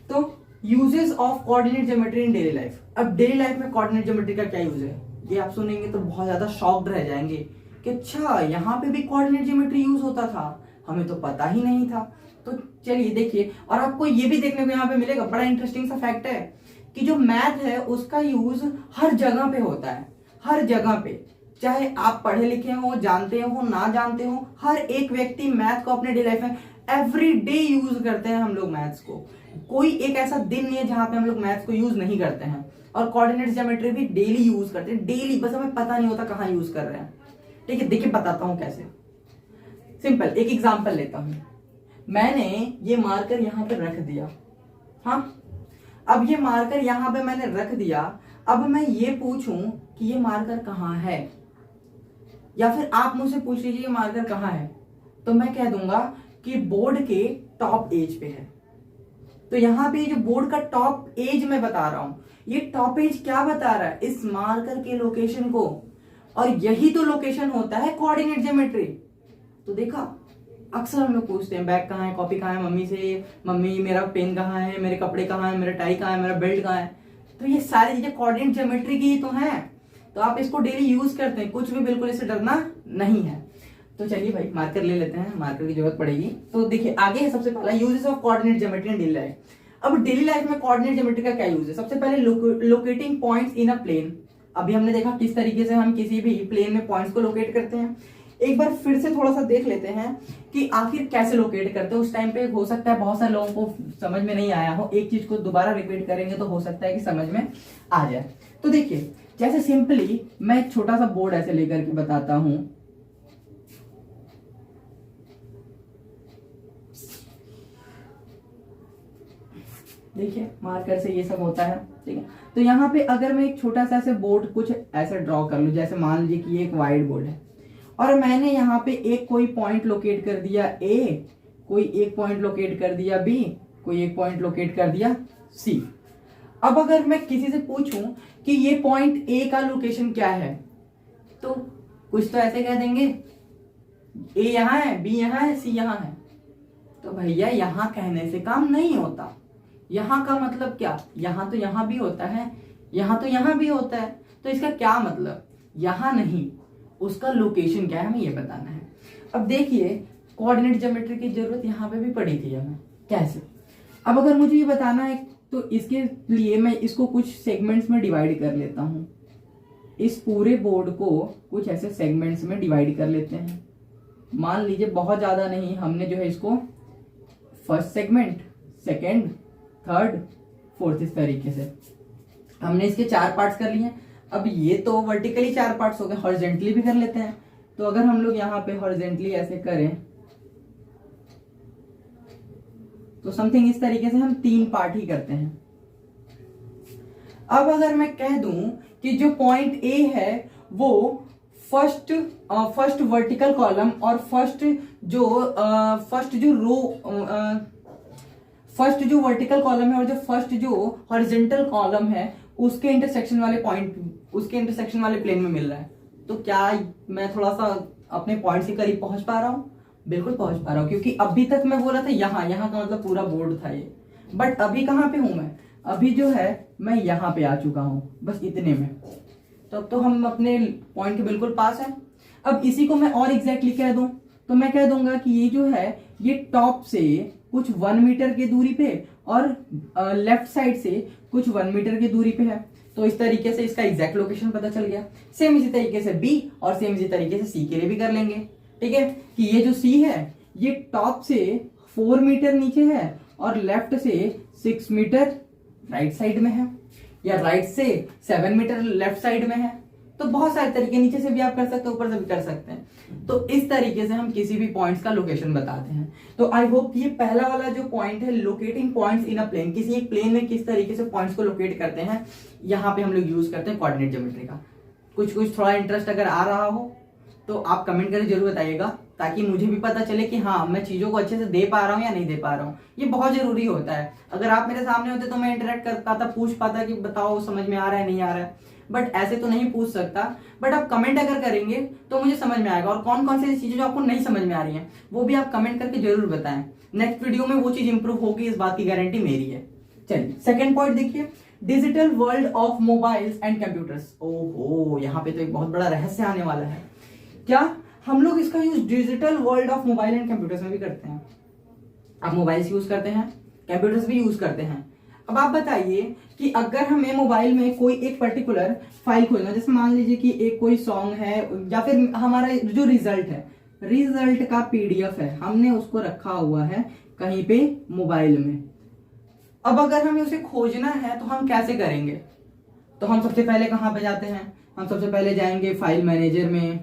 तो uses of coordinate geometry in daily life. अब डेली लाइफ में कोऑर्डिनेट ज्योमेट्री का क्या यूज है, ये आप सुनेंगे तो बहुत ज्यादा शॉक्ड रह जाएंगे कि अच्छा यहाँ पे भी कोऑर्डिनेट ज्योमेट्री यूज होता था, हमें तो पता ही नहीं था। तो चलिए देखिए, और आपको ये भी देखने को यहाँ पे मिलेगा, बड़ा इंटरेस्टिंग सा फैक्ट है कि जो मैथ है उसका यूज हर जगह पे होता है, हर जगह पे, चाहे आप पढ़े लिखे हो, जानते हो ना जानते हो, हर एक व्यक्ति मैथ को अपने डेली लाइफ में एवरी डे यूज करते हैं हम लोग मैथ्स को। कोई एक ऐसा दिन नहीं है जहां पे हम लोग मैथ्स को यूज नहीं करते हैं, और कोऑर्डिनेट ज्योमेट्री भी डेली यूज करते हैं, डेली, बस हमें पता नहीं होता कहाँ यूज कर रहे हैं। ठीक है, देखिए बताता हूं कैसे। सिंपल एक एग्जांपल लेता हूं, मैंने ये मार्कर यहां पे रख दिया, हाँ, अब ये मार्कर यहां पे मैंने रख दिया, अब मैं ये पूछूं कि ये मार्कर कहाँ है, या फिर आप मुझसे पूछ लीजिए ये मार्कर कहाँ है, तो मैं कह दूंगा कि बोर्ड के टॉप एज पे है। तो यहाँ पे जो बोर्ड का टॉप एज मैं बता रहा हूं, ये टॉप एज क्या बता रहा है, इस मार्कर के लोकेशन को, और यही तो लोकेशन होता है कोऑर्डिनेट ज्योमेट्री। तो देखा, अक्सर हम लोग पूछते हैं बैग कहाँ है, कॉपी कहाँ है, मम्मी से, मम्मी मेरा पेन कहाँ है, मेरे कपड़े कहाँ है, मेरा टाई कहाँ है, मेरा बेल्ट कहाँ है। तो ये सारी चीजें कोऑर्डिनेट ज्योमेट्री की ही तो हैं, तो आप इसको डेली यूज करते हैं, कुछ भी बिल्कुल इससे डरना नहीं है। तो चलिए भाई मार्कर ले लेते हैं, मार्कर की जरूरत पड़ेगी। तो देखिए आगे है सबसे पहला uses of coordinate geometry in daily life. अब डेली लाइफ में कोऑर्डिनेट ज्योमेट्री का क्या यूज है, सबसे पहले locating points in a plane. अभी हमने देखा किस तरीके से हम किसी भी प्लेन में पॉइंट्स को लोकेट करते हैं। एक बार फिर से थोड़ा सा देख लेते हैं कि आखिर कैसे लोकेट करते हैं। उस टाइम पे हो सकता है बहुत सारे लोगों को समझ में नहीं आया हो, एक चीज को दोबारा रिपीट करेंगे तो हो सकता है कि समझ में आ जाए। तो देखिए जैसे सिंपली मैं एक छोटा सा बोर्ड ऐसे लेकर के बताता हूं, देखिए मार्कर से ये सब होता है, ठीक है। तो यहाँ पे अगर मैं एक छोटा सा ऐसे बोर्ड कुछ ऐसे ड्रॉ कर लूं, जैसे मान लीजिए कि ये एक वाइट बोर्ड है और मैंने यहाँ पे एक कोई पॉइंट लोकेट कर दिया ए, कोई एक पॉइंट लोकेट कर दिया बी, कोई एक पॉइंट लोकेट कर दिया सी। अब अगर मैं किसी से पूछूं कि ये पॉइंट ए का लोकेशन क्या है, तो कुछ तो ऐसे कह देंगे ए यहाँ है, बी यहाँ है, सी यहाँ है। तो भैया यहाँ कहने से काम नहीं होता। यहाँ का मतलब क्या, यहाँ तो यहाँ भी होता है, यहाँ तो यहाँ भी होता है, तो इसका क्या मतलब, यहाँ नहीं, उसका लोकेशन क्या है हमें ये बताना है। अब देखिए कोऑर्डिनेट ज्योमेट्री की जरूरत यहाँ पे भी पड़ी थी हमें। कैसे, अब अगर मुझे ये बताना है तो इसके लिए मैं इसको कुछ सेगमेंट्स में डिवाइड कर लेता हूँ। इस पूरे बोर्ड को कुछ ऐसे सेगमेंट्स में डिवाइड कर लेते हैं। मान लीजिए बहुत ज्यादा नहीं, हमने जो है इसको first segment, second, third, fourth, इस तरीके से हमने इसके 4 पार्ट्स कर लिए। अब ये तो वर्टिकली 4 पार्ट्स हो गए, हॉरिजॉन्टली भी कर लेते हैं। तो अगर हम लोग यहाँ पे हॉरिजॉन्टली ऐसे करें तो समथिंग इस तरीके से हम 3 पार्ट ही करते हैं। अब अगर मैं कह दूं कि जो पॉइंट ए है वो फर्स्ट वर्टिकल कॉलम और फर्स्ट जो वर्टिकल कॉलम है और जो फर्स्ट जो हॉरिजॉन्टल कॉलम है उसके इंटरसेक्शन वाले प्लेन में मिल रहा है, तो क्या मैं थोड़ा सा अपने पॉइंट के करीब पहुंच पा रहा हूँ? बिल्कुल पहुंच पा रहा हूँ, क्योंकि अभी तक मैं बोला था यहाँ का मतलब पूरा बोर्ड था ये, बट अभी कहाँ पे हूं मैं? अभी जो है मैं यहाँ पे आ चुका हूं, बस इतने में। तो हम अपने पॉइंट के बिल्कुल पास है। अब इसी को मैं और एग्जैक्टली कह दूं तो मैं कह दूंगा कि ये जो है ये टॉप से कुछ 1 मीटर की दूरी पे और लेफ्ट साइड से कुछ 1 मीटर की दूरी पे है। तो इस तरीके से इसका एग्जैक्ट लोकेशन पता चल गया। सेम इसी तरीके से बी और सेम इसी तरीके से सी के लिए भी कर लेंगे। ठीक है, कि ये जो सी है ये टॉप से 4 मीटर नीचे है और लेफ्ट से 6 मीटर राइट साइड में है, या राइट से 7 मीटर लेफ्ट साइड में है। तो बहुत सारे तरीके, नीचे से भी आप कर सकते हैं, ऊपर से भी कर सकते हैं। तो इस तरीके से हम किसी भी पॉइंट्स का लोकेशन बताते हैं। तो आई होप ये पहला वाला जो पॉइंट है, locating points in a plane, किसी एक प्लेन में किस तरीके से पॉइंट्स को लोकेट करते हैं, यहाँ पे हम लोग यूज करते हैं कोऑर्डिनेट ज्योमेट्री का। कुछ थोड़ा इंटरेस्ट अगर आ रहा हो तो आप कमेंट करके जरूर बताइएगा, ताकि मुझे भी पता चले कि हाँ मैं चीजों को अच्छे से दे पा रहा हूँ या नहीं दे पा रहा हूँ। ये बहुत जरूरी होता है। अगर आप मेरे सामने होते तो मैं इंटरेक्ट कर पाता, पूछ पाता कि बताओ समझ में आ रहा है नहीं आ रहा है, बट ऐसे तो नहीं पूछ सकता। बट आप कमेंट अगर करेंगे तो मुझे समझ में आएगा, और कौन कौन सी चीजें जो आपको नहीं समझ में आ रही है वो भी आप कमेंट करके जरूर बताएं। नेक्स्ट वीडियो में वो चीज इंप्रूव होगी, इस बात की गारंटी मेरी है। चलिए सेकेंड पॉइंट देखिए, digital world of mobiles and computers. ओहो, यहाँ पे तो एक बहुत बड़ा रहस्य आने वाला है। क्या हम लोग इसका use digital world of mobile and computers में भी करते हैं? आप मोबाइल्स यूज करते हैं, कंप्यूटर्स भी यूज करते हैं। अब आप बताइए कि अगर हमें मोबाइल में कोई एक पर्टिकुलर फाइल खोजना, जैसे मान लीजिए कि एक कोई सॉन्ग है या फिर हमारा जो रिजल्ट है, रिजल्ट का पीडीएफ है, हमने उसको रखा हुआ है कहीं पे मोबाइल में। अब अगर हमें उसे खोजना है तो हम कैसे करेंगे? तो हम सबसे पहले कहाँ पे जाते हैं? हम सबसे पहले जाएंगे फाइल मैनेजर में।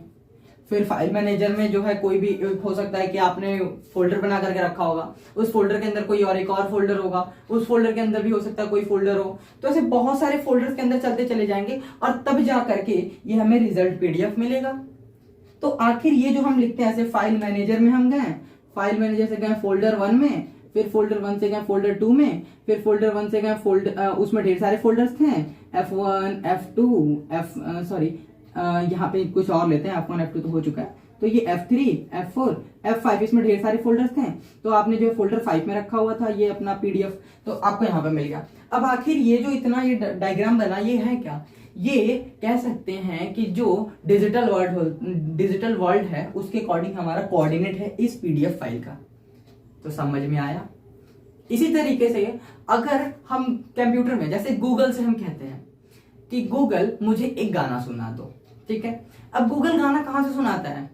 फिर फाइल मैनेजर में जो है कोई भी हो सकता है कि आपने फोल्डर बना करके रखा होगा, उस फोल्डर के अंदर कोई और एक और फोल्डर होगा, उस फोल्डर के अंदर भी हो सकता है कोई फोल्डर हो। तो ऐसे बहुत सारे फोल्डर्स के अंदर चलते चले जाएंगे और तब जा करके ये हमें रिजल्ट पीडीएफ मिलेगा। तो आखिर ये जो हम लिखते हैं ऐसे, फाइल मैनेजर में हम गए, फाइल मैनेजर से गए फोल्डर 1 में, फिर फोल्डर 1 से गए फोल्डर 2 में, फिर फोल्डर 1 से गए फोल्डर उसमें ढेर सारे फोल्डर्स थे, F1 F2 यहाँ पे कुछ और लेते हैं, F1 F2 तो हो चुका है, तो ये F3 F4 F5, इसमें ढेर सारे फोल्डर्स थे। तो आपने जो फोल्डर 5 में रखा हुआ था ये अपना पीडीएफ, तो आपको यहाँ पे मिल गया। अब आखिर ये जो इतना ये डायग्राम बना, ये है क्या? ये कह सकते हैं कि जो डिजिटल वर्ल्ड है उसके अकॉर्डिंग हमारा कोऑर्डिनेट है इस पीडीएफ फाइल का। तो समझ में आया? इसी तरीके से अगर हम कंप्यूटर में, जैसे गूगल से हम कहते हैं कि गूगल मुझे एक गाना सुना दो, ठीक है। अब गूगल गाना कहां से सुनाता है?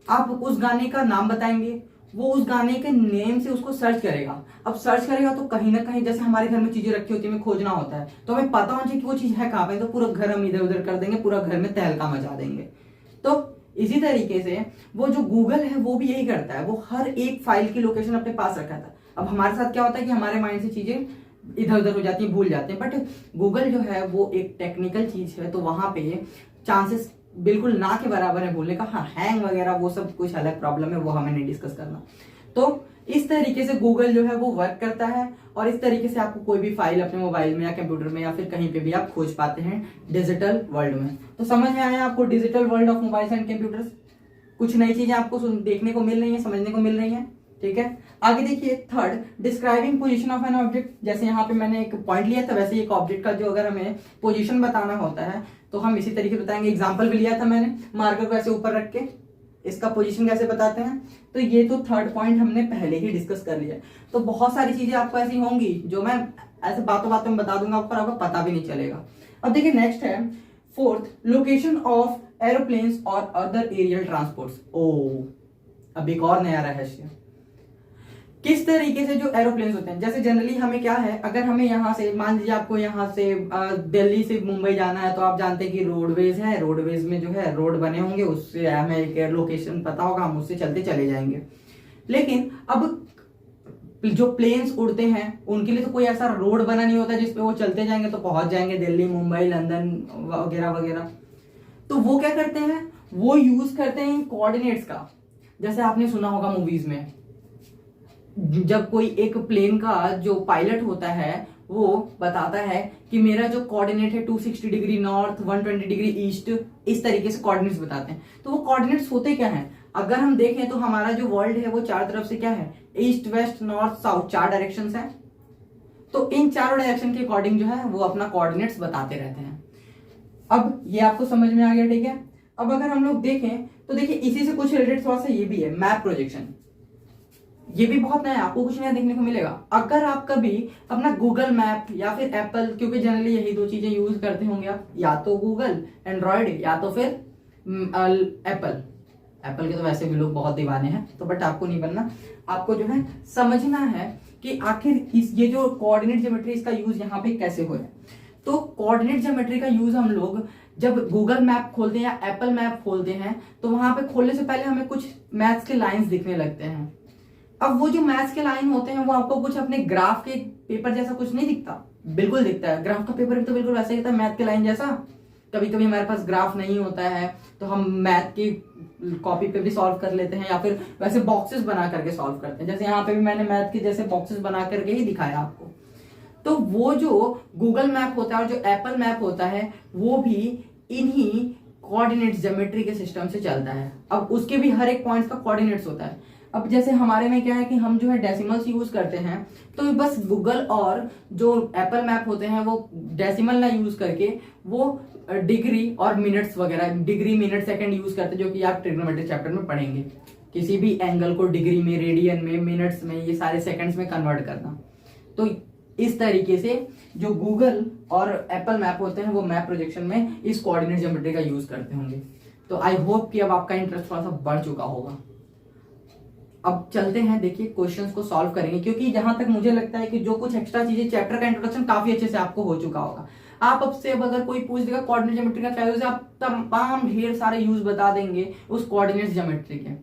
आप उस गाने का नाम बताएंगे, वो उस गाने के नेम से उसको सर्च करेगा। अब सर्च करेगा तो कहीं ना कहीं, जैसे हमारे घर में चीजें रखी होती है, हमें खोजना होता है, तो हमें पता होना चाहिए कि वो चीज है कहां पे, तो पूरा घर हम इधर उधर कर देंगे, पूरा घर में तहलका मचा देंगे। तो इसी तरीके से वो जो गूगल है वो भी यही करता है, वो हर एक फाइल की लोकेशन अपने पास रखा था। अब हमारे साथ क्या होता है कि हमारे माइंड से चीजें इधर उधर हो जाती है, भूल जाते हैं, बट गूगल जो है वो एक टेक्निकल चीज है, तो वहां पे चांसेस बिल्कुल ना के बराबर है भूलने का। हाँ, हैंग वगैरह वो सब कुछ अलग प्रॉब्लम है, वो हमें नहीं डिस्कस करना। तो इस तरीके से गूगल जो है वो वर्क करता है और इस तरीके से आपको कोई भी फाइल अपने मोबाइल में या कंप्यूटर में या फिर कहीं पे भी आप खोज पाते हैं डिजिटल वर्ल्ड में। तो समझ में आया आपको digital world of mobiles and computers? कुछ नई चीजें आपको देखने को मिल रही है, समझने को मिल रही है, ठीक है। आगे देखिए third, describing position of an object. जैसे यहाँ पे मैंने एक पॉइंट लिया था, वैसे एक ऑब्जेक्ट का जो अगर हमें पोजीशन बताना होता है तो हम इसी तरीके बताएंगे। एग्जांपल भी लिया था मैंने, मार्कर को ऐसे ऊपर रख के इसका पोजीशन कैसे बताते हैं। तो ये तो थर्ड पॉइंट हमने पहले ही डिस्कस कर लिया। तो बहुत सारी चीजें आपको ऐसी होंगी जो मैं ऐसे बातों बातों में बता दूंगा, आपको पता भी नहीं चलेगा। अब देखिए नेक्स्ट है फोर्थ, लोकेशन ऑफ एरोप्लेन्स और अदर एरियल ट्रांसपोर्ट्स। ओ, अब एक और नया रहस्य, किस तरीके से जो एरोप्लेन्स होते हैं, जैसे जनरली हमें क्या है, अगर हमें यहाँ से मान लीजिए आपको यहाँ से दिल्ली से मुंबई जाना है तो आप जानते हैं कि रोडवेज है, रोडवेज में जो है रोड बने होंगे, उससे हमें एक लोकेशन पता होगा, हम उससे चलते चले जाएंगे। लेकिन अब जो प्लेन्स उड़ते हैं उनके लिए तो कोई ऐसा रोड बना नहीं होता जिसपे वो चलते जाएंगे तो पहुंच जाएंगे दिल्ली, मुंबई, लंदन वगैरह वगैरह। तो वो क्या करते हैं, वो यूज करते हैं इन कोऑर्डिनेट्स का। जैसे आपने सुना होगा मूवीज में, जब कोई एक प्लेन का जो पायलट होता है वो बताता है कि मेरा जो कोऑर्डिनेट है 260 डिग्री नॉर्थ, 120 डिग्री ईस्ट, इस तरीके से कोऑर्डिनेट्स बताते हैं। तो वो कोऑर्डिनेट्स होते क्या हैं, अगर हम देखें तो हमारा जो वर्ल्ड है वो चार तरफ से क्या है, east, west, north, south, 4 directions हैं। तो इन चारों डायरेक्शन के अकॉर्डिंग जो है वो अपना कोऑर्डिनेट्स बताते रहते हैं। अब ये आपको समझ में आ गया, ठीक है। अब अगर हम लोग देखें तो देखिए इसी से कुछ रिलेटेड थोड़ा सा ये भी है, मैप प्रोजेक्शन। ये भी बहुत नया है, आपको कुछ नया देखने को मिलेगा। अगर आप कभी अपना गूगल मैप या फिर एप्पल, क्योंकि जनरली यही दो चीजें यूज करते होंगे आप, या तो गूगल एंड्रॉयड या तो फिर एप्पल। एप्पल के तो वैसे भी लोग बहुत दीवाने हैं, तो बट आपको नहीं बनना, आपको जो है समझना है कि आखिर ये जो कोऑर्डिनेट ज्योमेट्री इसका यूज यहाँ पे कैसे हो रहा है। तो कोऑर्डिनेट ज्योमेट्री का यूज हम लोग जब गूगल मैप खोलते हैं या एप्पल मैप खोलते हैं तो वहां पे खोलने से पहले हमें कुछ मैथ्स के लाइंस दिखने लगते हैं। अब वो जो मैथ्स के लाइन होते हैं वो आपको कुछ अपने ग्राफ के पेपर जैसा कुछ नहीं दिखता, बिल्कुल दिखता है। ग्राफ का पेपर भी तो बिल्कुल वैसा ही दिखता है मैथ के लाइन जैसा। कभी कभी हमारे पास ग्राफ नहीं होता है तो हम मैथ की कॉपी पे भी सॉल्व कर लेते हैं या फिर वैसे बॉक्सेस बना करके सॉल्व करते हैं। जैसे यहाँ पे भी मैंने मैथ के जैसे बॉक्सेस बना करके ही दिखाया आपको। तो वो जो गूगल मैप होता है और जो एप्पल मैप होता है वो भी इन्हीं कोऑर्डिनेट ज्योमेट्री के सिस्टम से चलता है। अब उसके भी हर एक पॉइंट का कोऑर्डिनेट्स होता है। अब जैसे हमारे में क्या है कि हम जो है डेसिमल्स यूज करते हैं, तो बस गूगल और जो एप्पल मैप होते हैं वो डेसिमल ना यूज करके वो डिग्री और मिनट्स वगैरह, डिग्री, मिनट, सेकंड यूज करते हैं, जो कि आप ट्रिग्नोमेट्री चैप्टर में पढ़ेंगे। किसी भी एंगल को डिग्री में, रेडियन में, मिनट्स में, ये सारे सेकंड्स में कन्वर्ट करना। तो इस तरीके से जो गूगल और एप्पल मैप होते हैं वो मैप प्रोजेक्शन में इस कोऑर्डिनेट ज्योमेट्री का यूज करते होंगे। तो आई होप कि अब आपका इंटरेस्ट थोड़ा सा बढ़ चुका होगा। अब चलते हैं, देखिए क्वेश्चंस को सॉल्व करेंगे, क्योंकि जहां तक मुझे लगता है कि जो कुछ एक्स्ट्रा चीजें, चैप्टर का इंट्रोडक्शन काफी अच्छे से आपको हो चुका होगा। आप अब से अब अगर कोई पूछ देगा कोऑर्डिनेट ज्योमेट्री का क्या यूज है, आप तमाम ढेर सारे यूज बता देंगे उस कोऑर्डिनेट ज्योमेट्री के।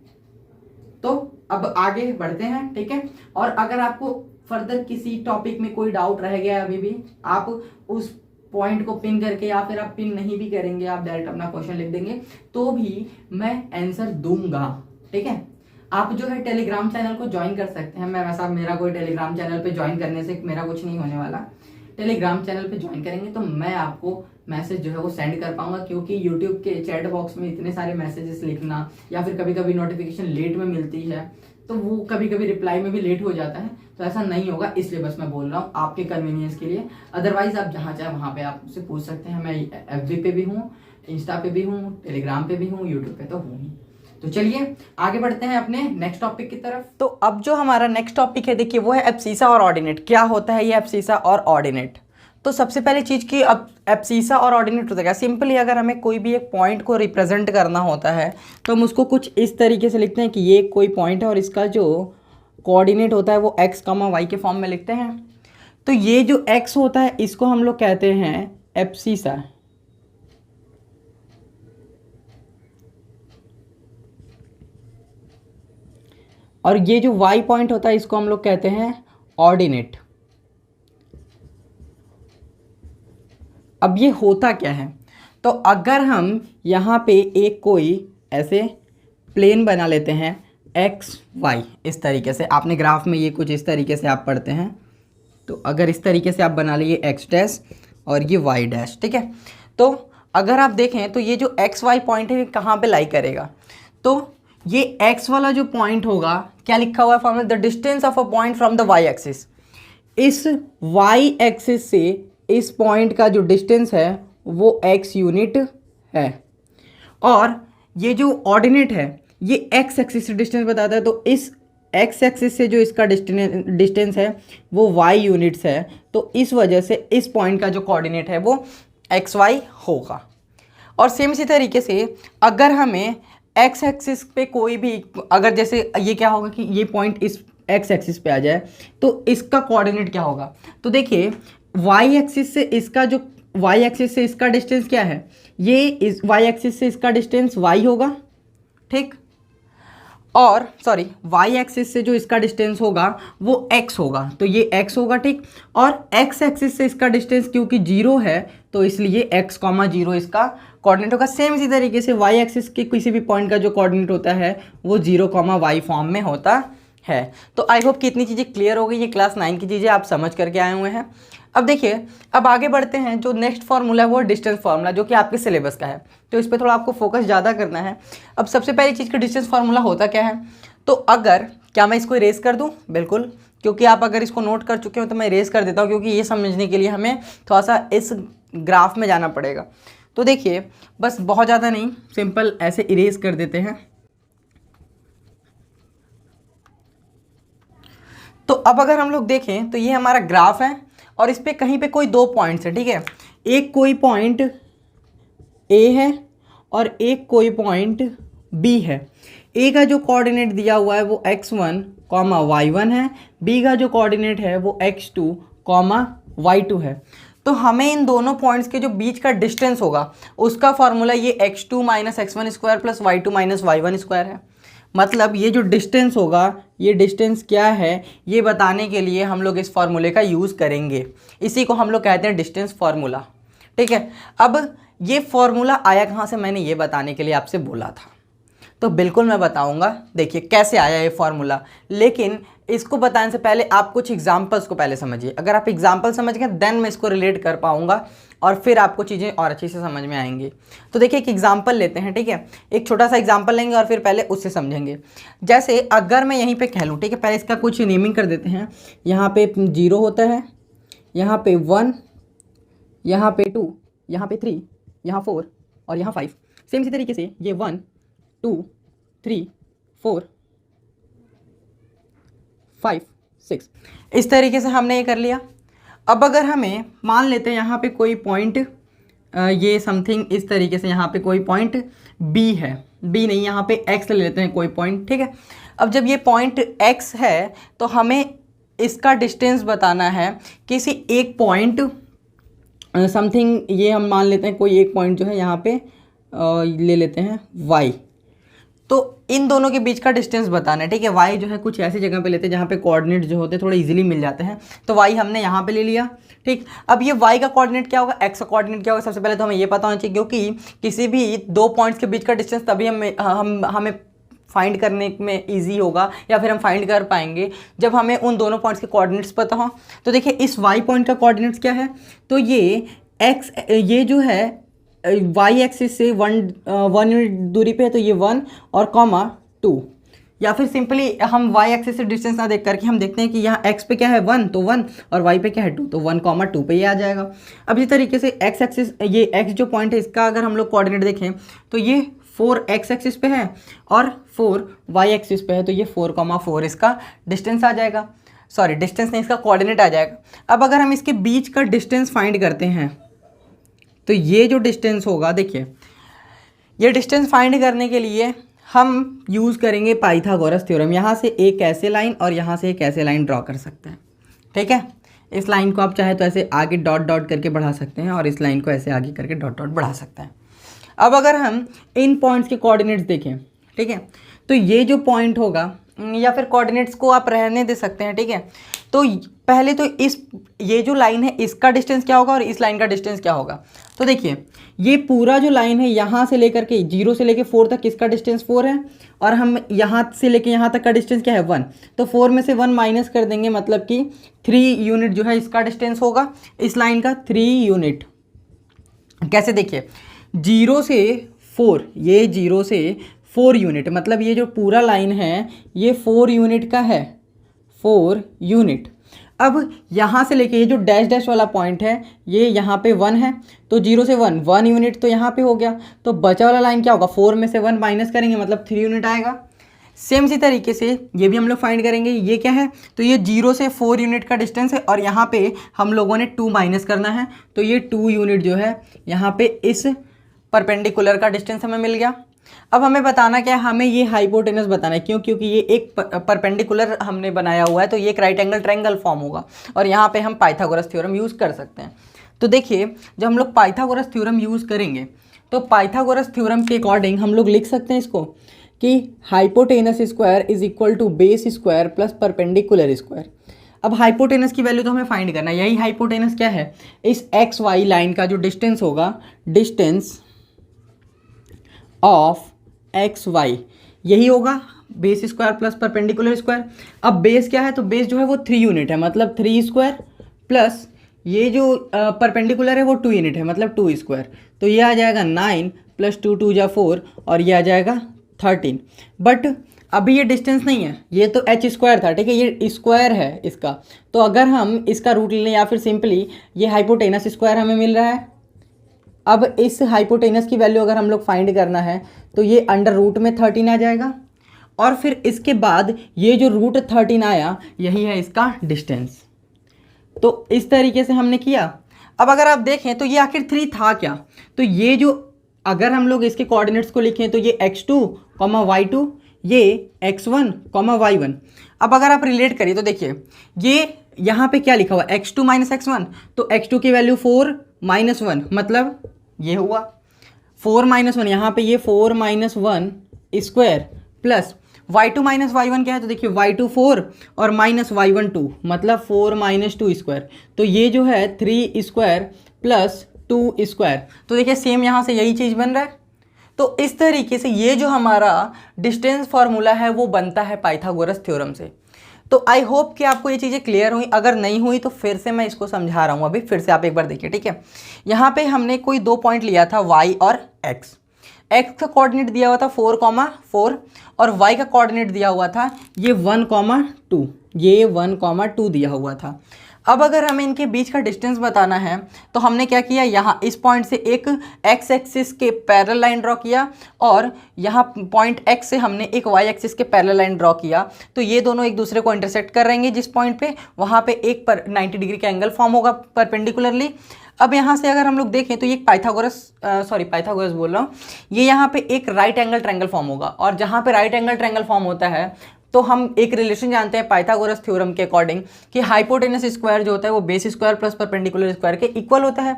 तो अब आगे बढ़ते हैं, ठीक है। और अगर आपको फर्दर किसी टॉपिक में कोई डाउट रह गया अभी भी, आप उस पॉइंट को पिन करके, या फिर आप पिन नहीं भी करेंगे, आप डायरेक्ट अपना क्वेश्चन लिख देंगे तो भी मैं आंसर दूंगा, ठीक है। आप जो है टेलीग्राम चैनल को ज्वाइन कर सकते हैं। मैं वैसा, मेरा कोई टेलीग्राम चैनल पे ज्वाइन करने से मेरा कुछ नहीं होने वाला। टेलीग्राम चैनल पे ज्वाइन करेंगे तो मैं आपको मैसेज जो है वो सेंड कर पाऊंगा, क्योंकि यूट्यूब के चैट बॉक्स में इतने सारे मैसेजेस लिखना या फिर कभी कभी नोटिफिकेशन लेट में मिलती है तो वो कभी कभी रिप्लाई में भी लेट हो जाता है। तो ऐसा नहीं होगा, इसलिए बस मैं बोल रहा हूँ आपके कन्वीनियंस के लिए। अदरवाइज आप जहाँ चाहे वहाँ पे आप मुझसे पूछ सकते हैं। मैं FB पे भी हूँ, इंस्टा पे भी हूँ, टेलीग्राम पे भी हूँ, यूट्यूब पे तो हूँ ही। तो चलिए आगे बढ़ते हैं अपने नेक्स्ट टॉपिक की तरफ। तो अब जो हमारा नेक्स्ट टॉपिक है, देखिए वो है एब्सिसा और ऑर्डिनेट। क्या होता है ये एब्सिसा और ऑर्डिनेट? तो सबसे पहली चीज़ कि अब एब्सिसा और ऑर्डिनेट होता है, सिंपली अगर हमें कोई भी एक पॉइंट को रिप्रेजेंट करना होता है तो हम उसको कुछ इस तरीके से लिखते हैं कि ये कोई पॉइंट है और इसका जो कोऑर्डिनेट होता है वो x, y के फॉर्म में लिखते हैं। तो ये जो x होता है इसको हम लोग कहते हैं एब्सिसा, और ये जो y पॉइंट होता है इसको हम लोग कहते हैं ऑर्डिनेट। अब ये होता क्या है, तो अगर हम यहाँ पे एक कोई ऐसे प्लेन बना लेते हैं एक्स वाई, इस तरीके से आपने ग्राफ में ये कुछ इस तरीके से आप पढ़ते हैं। तो अगर इस तरीके से आप बना लिए एक्स डैश और ये वाई डैश, ठीक है। तो अगर आप देखें तो ये जो एक्स वाई पॉइंट है कहाँ पे लाई करेगा, तो ये एक्स वाला जो पॉइंट होगा, क्या लिखा हुआ है formula, the distance of a point from the Y axis. इस वाई एक्सिस से इस पॉइंट का जो डिस्टेंस है वो एक्स यूनिट है, और ये जो ऑर्डिनेट है ये एक्स एक्सिस से डिस्टेंस बताता है, तो इस एक्स एक्सिस से जो इसका डिस्टेंस है वो वाई यूनिट्स है, तो इस वजह से इस पॉइंट का जो कोऑर्डिनेट है वो एक्स वाई होगा। और सेम इसी तरीके से अगर हमें एक्स एक्सिस पे कोई भी, अगर जैसे ये क्या होगा कि ये पॉइंट इस एक्स एक्सिस पे आ जाए तो इसका कोऑर्डिनेट क्या होगा, तो देखिए वाई एक्सिस से इसका जो वाई एक्सिस से इसका डिस्टेंस क्या है, ये इस वाई एक्सिस से इसका डिस्टेंस वाई होगा, ठीक, और सॉरी वाई एक्सिस से जो इसका डिस्टेंस होगा वो x होगा, तो ये x होगा, ठीक। और x एक्सिस से इसका डिस्टेंस क्योंकि 0 है तो इसलिए x, 0 इसका कोऑर्डिनेट होगा। सेम इसी तरीके से y एक्सिस के किसी भी पॉइंट का जो कोऑर्डिनेट होता है वो 0, y फॉर्म में होता है। तो आई होप कि इतनी चीज़ें क्लियर हो गई, ये क्लास 9 की चीज़ें आप समझ करके आए हुए हैं। अब देखिए, अब आगे बढ़ते हैं। जो नेक्स्ट फार्मूला है वो डिस्टेंस फार्मूला, जो कि आपके सिलेबस का है, तो इस पर थोड़ा आपको फोकस ज़्यादा करना है। अब सबसे पहली चीज़ का डिस्टेंस फार्मूला होता क्या है, तो अगर क्या मैं इसको इरेज कर दूं, बिल्कुल, क्योंकि आप अगर इसको नोट कर चुके हो तो मैं इरेज कर देता हूं, क्योंकि ये समझने के लिए हमें थोड़ा सा इस ग्राफ में जाना पड़ेगा। तो देखिए, बस बहुत ज़्यादा नहीं, सिंपल ऐसे इरेज कर देते हैं। तो अब अगर हम लोग देखें तो ये हमारा ग्राफ है और इस पर कहीं पे कोई 2 पॉइंट्स है, ठीक है। एक कोई पॉइंट ए है और एक कोई पॉइंट बी है। ए का जो कोऑर्डिनेट दिया हुआ है वो x1, y1 है, बी का जो कोऑर्डिनेट है वो x2, y2 है। तो हमें इन दोनों पॉइंट्स के जो बीच का डिस्टेंस होगा उसका फॉर्मूला ये x2 minus x1 square plus y2 minus y1 square है। मतलब ये जो डिस्टेंस होगा, ये डिस्टेंस क्या है ये बताने के लिए हम लोग इस फार्मूले का यूज़ करेंगे। इसी को हम लोग कहते हैं डिस्टेंस फार्मूला, ठीक है। अब ये फार्मूला आया कहाँ से, मैंने ये बताने के लिए आपसे बोला था, तो बिल्कुल मैं बताऊंगा। देखिए कैसे आया ये फार्मूला, लेकिन इसको बताने से पहले आप कुछ एग्जांपल्स को पहले समझिए। अगर आप एग्जांपल समझ गए देन मैं इसको रिलेट कर पाऊंगा और फिर आपको चीज़ें और अच्छे से समझ में आएंगी। तो देखिए एक एग्जांपल लेते हैं, ठीक है। एक छोटा सा एग्जांपल लेंगे और फिर पहले उससे समझेंगे। जैसे अगर मैं यहीं पे कह लूँ, ठीक है, पहले इसका कुछ नेमिंग कर देते हैं। यहाँ पे 0 होता है, यहाँ पे 1, यहाँ पे 2, यहाँ पे 3, यहाँ 4 और यहाँ 5। सेम इसी तरीके से ये 1, 2, 3, 4, 5, 6, इस तरीके से हमने ये कर लिया। अब अगर हमें मान लेते हैं यहाँ पे कोई पॉइंट ये समथिंग इस तरीके से, यहाँ पे कोई पॉइंट बी है, बी नहीं, यहाँ पे एक्स ले लेते हैं कोई पॉइंट, ठीक है। अब जब ये पॉइंट एक्स है तो हमें इसका डिस्टेंस बताना है किसी एक पॉइंट समथिंग, ये हम मान लेते हैं कोई एक पॉइंट जो है यहाँ पे ले लेते हैं वाई। तो इन दोनों के बीच का डिस्टेंस बताना है, ठीक है। वाई जो है कुछ ऐसी जगह पे लेते हैं जहाँ पे कोऑर्डिनेट जो होते हैं थोड़े इजीली मिल जाते हैं, तो वाई हमने यहाँ पे ले लिया, ठीक। अब ये वाई का कोऑर्डिनेट क्या होगा, एक्स का कोऑर्डिनेट क्या होगा, सबसे पहले तो हमें ये पता होना चाहिए, क्योंकि किसी भी 2 पॉइंट्स के बीच का डिस्टेंस तभी हमें फाइंड करने में ईजी होगा, या फिर हम फाइंड कर पाएंगे जब हमें उन दोनों पॉइंट्स के कोऑर्डिनेट्स पता हो। तो देखिए इस वाई पॉइंट का कोऑर्डिनेट्स क्या है, तो ये एक्स, ये जो है वाई एक्सिस से 1 यूनिट दूरी पे है, तो ये 1 और कॉमा 2, या फिर सिंपली हम वाई एक्सिस से डिस्टेंस ना देख करके हम देखते हैं कि यहाँ एक्स पे क्या है 1, तो 1, और वाई पे क्या है 2, तो 1, 2 पे ये आ जाएगा। अब इसी तरीके से एक्स एक्सिस, ये एक्स जो पॉइंट है इसका अगर हम लोग कोऑर्डिनेट देखें तो ये 4 एक्स एक्सिस पे है और 4 वाई एक्सिस पे है, तो ये 4, 4 इसका डिस्टेंस आ जाएगा, सॉरी डिस्टेंस नहीं, इसका कोऑर्डिनेट आ जाएगा। अब अगर हम इसके बीच का डिस्टेंस फाइंड करते हैं तो ये जो डिस्टेंस होगा, देखिए ये डिस्टेंस फाइंड करने के लिए हम यूज़ करेंगे पाइथागोरस थ्योरम। यहाँ से एक ऐसे लाइन और यहाँ से एक ऐसे लाइन ड्रॉ कर सकते हैं, ठीक है। इस लाइन को आप चाहे तो ऐसे आगे डॉट डॉट करके बढ़ा सकते हैं और इस लाइन को ऐसे आगे करके डॉट डॉट बढ़ा सकते हैं। अब अगर हम इन पॉइंट्स के कोऑर्डिनेट्स देखें, ठीक है, तो ये जो पॉइंट होगा, या फिर कोऑर्डिनेट्स को आप रहने दे सकते हैं, ठीक है। तो पहले तो ये जो लाइन है इसका डिस्टेंस क्या होगा और इस लाइन का डिस्टेंस क्या होगा। तो देखिए ये पूरा जो लाइन है यहाँ से लेकर के 0 से लेकर 4 तक इसका डिस्टेंस 4 है, और हम यहाँ से लेकर यहाँ तक का डिस्टेंस क्या है 1। तो 4 में से 1 माइनस कर देंगे, मतलब कि 3 यूनिट जो है इसका डिस्टेंस होगा, इस लाइन का 3 यूनिट। कैसे देखिए 0 से 4, ये 0 से 4 यूनिट, मतलब ये जो पूरा लाइन है ये 4 यूनिट का है, 4 यूनिट। अब यहाँ से लेके ये जो डैश डैश वाला पॉइंट है ये यहाँ पे 1 है, तो 0 से 1 यूनिट तो यहाँ पे हो गया। तो बचा वाला लाइन क्या होगा, 4 में से 1 माइनस करेंगे मतलब 3 यूनिट आएगा। सेम इसी तरीके से ये भी हम लोग फाइंड करेंगे। ये क्या है, तो ये 0 से 4 यूनिट का डिस्टेंस है, और यहाँ पे हम लोगों ने 2 माइनस करना है, तो ये 2 यूनिट जो है यहाँ पे इस परपेंडिकुलर का डिस्टेंस हमें मिल गया। अब हमें बताना क्या है, हमें ये हाइपोटेनस बताना है। क्यों, क्योंकि ये एक परपेंडिकुलर हमने बनाया हुआ है, तो ये एक राइट एंगल ट्रायंगल फॉर्म होगा, और यहाँ पे हम पाइथागोरस थ्योरम यूज़ कर सकते हैं। तो देखिए जब हम लोग पाइथागोरस थ्योरम यूज़ करेंगे तो पाइथागोरस थ्योरम के अकॉर्डिंग हम लोग लिख सकते हैं इसको कि hypotenuse square is equal to base square plus perpendicular square. अब हाइपोटेनस की वैल्यू तो हमें फाइंड करना है। यही हाइपोटेनस क्या है, इस एक्स वाई लाइन का जो डिस्टेंस होगा, डिस्टेंस ऑफ एक्स वाई, यही होगा base square plus perpendicular square. अब बेस क्या है, तो बेस जो है वो 3 यूनिट है, मतलब 3 स्क्वायर, प्लस ये जो परपेंडिकुलर है वो 2 यूनिट है, मतलब 2 स्क्वायर। तो ये आ जाएगा 9 प्लस 2 2 जा 4, और ये आ जाएगा 13। बट अभी ये डिस्टेंस नहीं है, ये तो एच स्क्वायर था, ठीक है, ये स्क्वायर है इसका। तो अगर हम इसका रूट ले लें या फिर सिंपली ये हाइपोटेनस स्क्वायर हमें मिल रहा है। अब इस हाइपोटेनस की वैल्यू अगर हम लोग फाइंड करना है तो ये अंडर रूट में 13 आ जाएगा, और फिर इसके बाद ये जो रूट 13 आया यही है इसका डिस्टेंस। तो इस तरीके से हमने किया। अब अगर आप देखें तो ये आखिर 3 था क्या, तो ये जो अगर हम लोग इसके कोऑर्डिनेट्स को लिखें तो ये x2, y2, ये x1, y1। अब अगर आप रिलेट करिए तो देखिए ये यहाँ पे क्या लिखा हुआ x2 माइनस x1, तो x2 की वैल्यू 4 माइनस 1, मतलब ये हुआ 4 माइनस 1, यहाँ पे ये 4 minus 1 square, plus y2 minus y1 क्या है, तो देखिए y2 4 और माइनस y1 2, मतलब 4 माइनस 2 स्क्वायर। तो ये जो है 3 स्क्वायर प्लस 2 स्क्वायर। तो देखिए सेम यहाँ से यही चीज़ बन रहा है। तो इस तरीके से ये जो हमारा डिस्टेंस फार्मूला है वो बनता है पाइथागोरस थ्योरम से। तो आई होप कि आपको ये चीज़ें क्लियर हुई। अगर नहीं हुई तो फिर से मैं इसको समझा रहा हूँ, अभी फिर से आप एक बार देखिए, ठीक है। यहाँ पे हमने कोई 2 पॉइंट लिया था y और x। x का कोऑर्डिनेट दिया हुआ था 4,4, और y का कोऑर्डिनेट दिया हुआ था ये 1,2, ये 1,2 दिया हुआ था। अब अगर हमें इनके बीच का डिस्टेंस बताना है तो हमने क्या किया, यहाँ इस पॉइंट से एक x एक्सिस के पैरेलल लाइन ड्रॉ किया, और यहाँ पॉइंट x से हमने एक y एक्सिस के पैरेलल लाइन ड्रॉ किया। तो ये दोनों एक दूसरे को इंटरसेक्ट कर रहेंगे जिस पॉइंट पे, वहाँ पे एक 90 डिग्री का एंगल फॉर्म होगा परपेंडिकुलरली। अब यहाँ से अगर हम लोग देखें तो ये पाइथागोरस बोल रहा हूँ, ये यहाँ पे एक राइट एंगल ट्रायंगल फॉर्म होगा, और जहाँ पे राइट एंगल ट्रायंगल फॉर्म होता है तो हम एक रिलेशन जानते हैं पाइथागोरस थ्योरम के अकॉर्डिंग कि हाइपोटेनस स्क्वायर जो होता है वो base square plus perpendicular square के इक्वल होता है।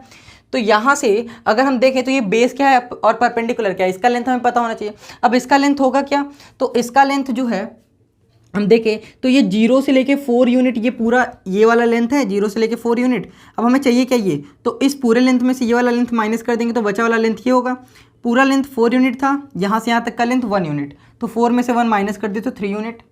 तो यहाँ से अगर हम देखें तो ये बेस क्या है और परपेंडिकुलर क्या है, इसका लेंथ हमें पता होना चाहिए। अब इसका लेंथ होगा क्या, तो इसका लेंथ जो है हम देखें तो ये 0 से लेके 4 यूनिट, ये पूरा ये वाला लेंथ है 0 से लेके 4 यूनिट। अब हमें चाहिए क्या, ये तो इस पूरे लेंथ में से ये वाला लेंथ माइनस कर देंगे तो बचा वाला लेंथ ये होगा। पूरा लेंथ 4 यूनिट था, यहाँ से यहाँ तक का लेंथ 1 यूनिट, तो 4 में से 1 माइनस कर दिए तो 3 यूनिट।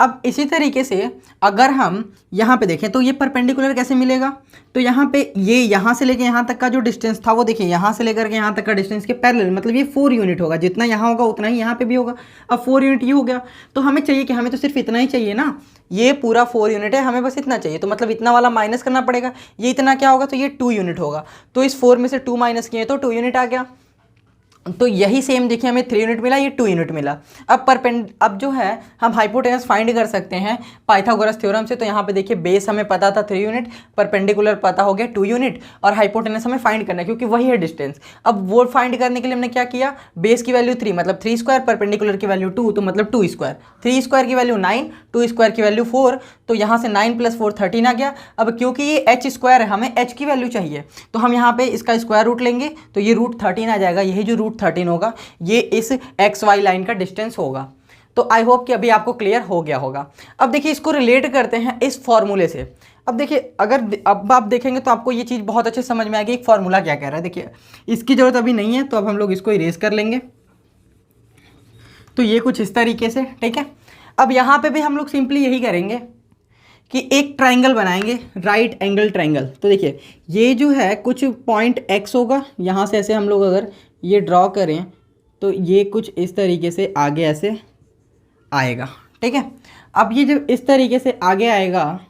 अब इसी तरीके से अगर हम यहाँ पे देखें तो ये परपेंडिकुलर कैसे मिलेगा, तो यहाँ पे ये यहाँ से लेके यहाँ तक का जो डिस्टेंस था वो देखिए यहाँ से लेकर के यहाँ तक का डिस्टेंस के पैरेलल, मतलब ये 4 यूनिट होगा, जितना यहाँ होगा उतना ही यहाँ पे भी होगा। अब 4 यूनिट ये हो गया, तो हमें चाहिए कि हमें तो सिर्फ इतना ही चाहिए ना, ये पूरा 4 यूनिट है, हमें बस इतना चाहिए, तो मतलब इतना वाला माइनस करना पड़ेगा। ये इतना क्या होगा, तो ये 2 यूनिट होगा, तो इस 4 में से 2 माइनस किए तो 2 यूनिट आ गया। तो यही सेम देखिए हमें 3 यूनिट मिला, ये 2 यूनिट मिला। अब जो है हम हाइपोटेनस फाइंड कर सकते हैं पाइथागोरस थ्योरम से। तो यहाँ पे देखिए बेस हमें पता था 3 यूनिट, परपेंडिकुलर पता हो गया 2 यूनिट, और हाइपोटेनस हमें फाइंड करना है क्योंकि वही है डिस्टेंस। अब वो फाइंड करने के लिए हमने क्या किया, बेस की वैल्यू 3 मतलब 3 स्क्वायर, परपेंडिकुलर की वैल्यू 2 तो मतलब 2 स्क्वायर, 3 स्क्वायर की वैल्यू 9, 2 स्क्वायर की वैल्यू 4, तो यहाँ से 9 + 4 13 आ गया। अब क्योंकि ये एच स्क्वायर है, हमें एच की वैल्यू चाहिए, तो हम यहाँ पे इसका स्क्वायर रूट लेंगे तो ये √13 आ जाएगा। यही जो √13 होगा ये इस एक्स वाई लाइन का डिस्टेंस होगा। तो आई होप कि अभी आपको क्लियर हो गया होगा। अब देखिए इसको रिलेट करते हैं इस फॉर्मूले से। अब देखिए अब आप देखेंगे तो आपको ये चीज़ बहुत अच्छे समझ में आएगी एक फॉर्मूला क्या कह रहा है। देखिए इसकी ज़रूरत अभी नहीं है तो अब हम लोग इसको इरेज कर लेंगे। तो ये कुछ इस तरीके से, ठीक है। अब यहाँ पे भी हम लोग सिंपली यही करेंगे कि एक ट्राइंगल बनाएंगे, राइट एंगल ट्राइंगल। तो देखिए ये जो है कुछ पॉइंट एक्स होगा, यहाँ से ऐसे हम लोग अगर ये ड्रॉ करें तो ये कुछ इस तरीके से आगे ऐसे आएगा, ठीक है। अब ये जब इस तरीके से आगे आएगा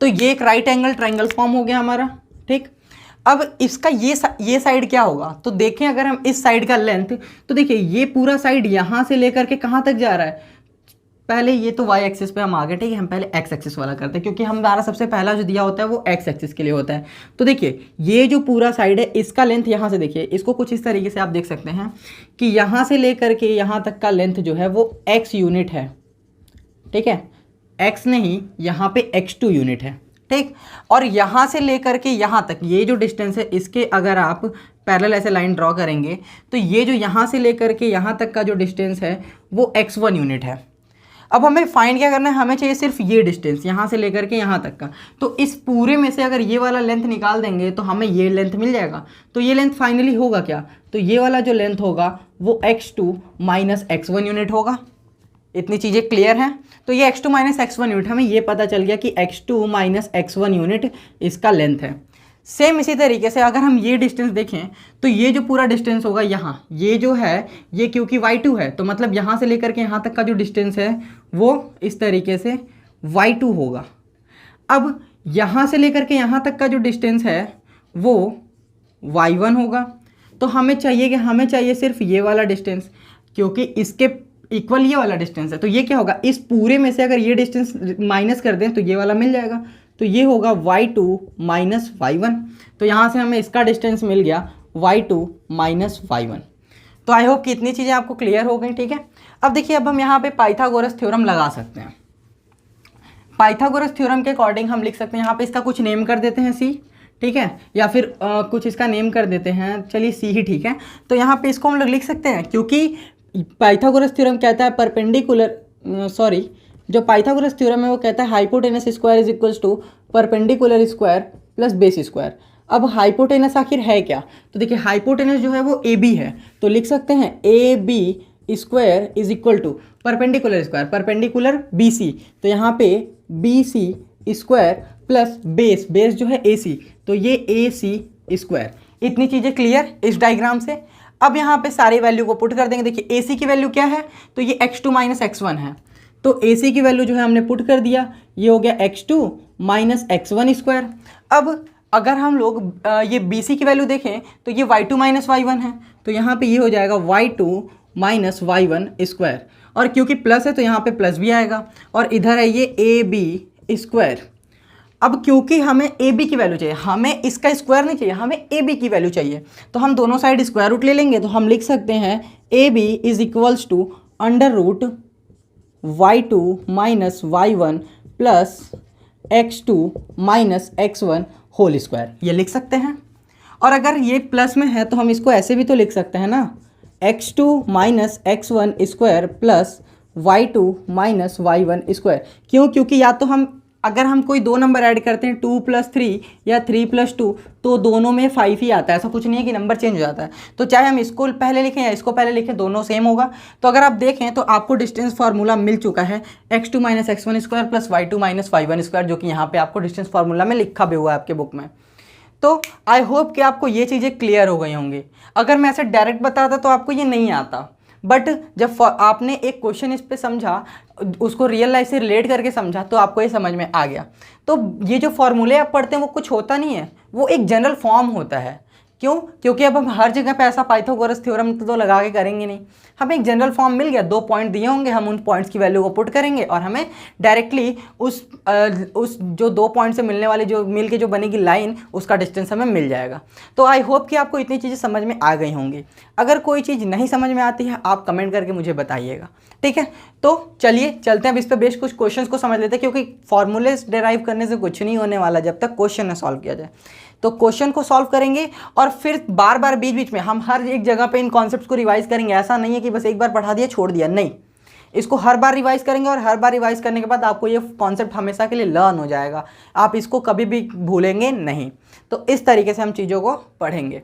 तो ये एक राइट एंगल ट्राइंगल फॉर्म हो गया हमारा, ठीक। अब इसका ये साइड क्या होगा, तो देखें अगर हम इस साइड का लेंथ, तो देखिए ये पूरा साइड यहाँ से लेकर के कहाँ तक जा रहा है। पहले ये तो वाई एक्सिस पे हम आ गए, ठीक है। हम पहले एक्स एक्सिस वाला करते हैं क्योंकि हमारा सबसे पहला जो दिया होता है वो एक्स एक्सिस के लिए होता है। तो देखिए ये जो पूरा साइड है इसका लेंथ यहाँ से देखिए इसको कुछ इस तरीके से आप देख सकते हैं कि यहाँ से लेकर के यहाँ तक का लेंथ जो है वो एक्स यूनिट है, ठीक है। एक्स नहीं, यहाँ पे x2 यूनिट है, ठीक। और यहाँ से लेकर के यहाँ तक ये जो डिस्टेंस है इसके अगर आप पैरेलल ऐसे लाइन ड्रॉ करेंगे तो ये जो यहाँ से लेकर के यहाँ तक का जो डिस्टेंस है वो x1 यूनिट है। अब हमें फाइंड क्या करना है, हमें चाहिए सिर्फ ये डिस्टेंस यहाँ से लेकर के यहाँ तक का। तो इस पूरे में से अगर ये वाला लेंथ निकाल देंगे तो हमें ये लेंथ मिल जाएगा। तो ये लेंथ फाइनली होगा क्या, तो ये वाला जो लेंथ होगा वो x2 - x1 यूनिट होगा। इतनी चीज़ें क्लियर हैं। तो ये x2 - x1 यूनिट, हमें ये पता चल गया कि x2 - x1 यूनिट इसका लेंथ है। सेम इसी तरीके से अगर हम ये डिस्टेंस देखें तो ये जो पूरा डिस्टेंस होगा यहाँ, ये जो है ये क्योंकि y2 है तो मतलब यहाँ से लेकर के यहाँ तक का जो डिस्टेंस है वो इस तरीके से y2 होगा। अब यहाँ से लेकर के यहाँ तक का जो डिस्टेंस है वो y1 होगा। तो हमें चाहिए सिर्फ ये वाला डिस्टेंस क्योंकि इसके इक्वल ये वाला डिस्टेंस है। तो ये क्या होगा, इस पूरे में से अगर ये डिस्टेंस माइनस कर दें तो ये वाला मिल जाएगा। तो ये होगा y2 - y1। तो यहाँ से हमें इसका डिस्टेंस मिल गया y2 - y1। तो आई होप कि इतनी चीज़ें आपको क्लियर हो गई, ठीक है। अब देखिए अब हम यहाँ पे पाइथागोरस थ्योरम लगा सकते हैं। पाइथागोरस थ्योरम के अकॉर्डिंग हम लिख सकते हैं, यहाँ पे इसका कुछ नेम कर देते हैं c, ठीक है, या फिर कुछ इसका नेम कर देते हैं, चलिए c ही ठीक है। तो यहाँ पे इसको हम लोग लिख सकते हैं क्योंकि पाइथागोरस थ्योरम कहता है जो पाइथागोरस थ्योरम है वो कहता है hypotenuse square is equals to perpendicular square plus base square. अब हाइपोटेनस आखिर है क्या, तो देखिए हाइपोटेनस जो है वो ए बी है। तो लिख सकते हैं A B square is equal to perpendicular square, perpendicular B C, तो यहाँ पे B C square plus base जो है ए सी, तो ये ए सी स्क्वायर। इतनी चीज़ें क्लियर इस डायग्राम से। अब यहाँ पे सारी वैल्यू को पुट कर देंगे। देखिए ए सी की वैल्यू क्या है, तो ये x2 - x1 है। तो ए सी की वैल्यू जो है हमने पुट कर दिया, ये हो गया x2 - x1 स्क्वायर। अब अगर हम लोग ये बी सी की वैल्यू देखें तो ये y2 - y1 है, तो यहाँ पे ये हो जाएगा y2 - y1 स्क्वायर। और क्योंकि प्लस है तो यहाँ पे प्लस भी आएगा, और इधर है ये ए बी स्क्वायर। अब क्योंकि हमें ए बी की वैल्यू चाहिए, हमें इसका स्क्वायर नहीं चाहिए, हमें ए बी की वैल्यू चाहिए, तो हम दोनों साइड स्क्वायर रूट ले लेंगे। तो हम लिख सकते हैं A B is equals to √y2 - y1 plus x2 - x1 whole square, ये लिख सकते हैं। और अगर ये प्लस में है तो हम इसको ऐसे भी तो लिख सकते हैं ना, x2 - x1 square plus y2 - y1 square. क्यों, क्योंकि या तो हम अगर हम कोई दो नंबर ऐड करते हैं 2 + 3 या 3 + 2 तो दोनों में 5 ही आता है, ऐसा कुछ नहीं है कि नंबर चेंज हो जाता है। तो चाहे हम इसको पहले लिखें या इसको पहले लिखें दोनों सेम होगा। तो अगर आप देखें तो आपको डिस्टेंस फार्मूला मिल चुका है x2 - x1 square plus y2 - y1 square, जो कि यहाँ पे आपको डिस्टेंस फार्मूला में लिखा भी हुआ है आपके बुक में। तो आई होप कि आपको ये चीज़ें क्लियर हो गई होंगी। अगर मैं ऐसे डायरेक्ट बताता तो आपको ये नहीं आता, बट जब आपने एक क्वेश्चन इस पे समझा, उसको रियल लाइफ से रिलेट करके समझा, तो आपको ये समझ में आ गया। तो ये जो फॉर्मूले आप पढ़ते हैं वो कुछ होता नहीं है, वो एक जनरल फॉर्म होता है क्यों? क्योंकि अब हम हर जगह पे ऐसा पाइथागोरस थ्योरम तो लगा के करेंगे नहीं, हमें एक जनरल फॉर्म मिल गया, 2 पॉइंट दिए होंगे, हम उन पॉइंट्स की वैल्यू को पुट करेंगे और हमें डायरेक्टली उस जो 2 पॉइंट से मिलने वाली जो मिल के जो बनेगी लाइन, उसका डिस्टेंस हमें मिल जाएगा। तो आई होप कि आपको इतनी चीज़ें समझ में आ गई होंगी। अगर कोई चीज़ नहीं समझ में आती है आप कमेंट करके मुझे बताइएगा, ठीक है। तो चलिए चलते हैं, अब इस पर बेस्ड कुछ क्वेश्चंस को समझ लेते हैं, क्योंकि फॉर्मूलेस डिराइव करने से कुछ नहीं होने वाला जब तक क्वेश्चन ना सॉल्व किया जाए। तो क्वेश्चन को सॉल्व करेंगे और फिर बार बार बीच बीच में हम हर एक जगह पे इन कॉन्सेप्ट्स को रिवाइज करेंगे। ऐसा नहीं है कि बस एक बार पढ़ा दिया छोड़ दिया, नहीं, इसको हर बार रिवाइज करेंगे और हर बार रिवाइज करने के बाद आपको ये कॉन्सेप्ट हमेशा के लिए लर्न हो जाएगा, आप इसको कभी भी भूलेंगे नहीं। तो इस तरीके से हम चीज़ों को पढ़ेंगे।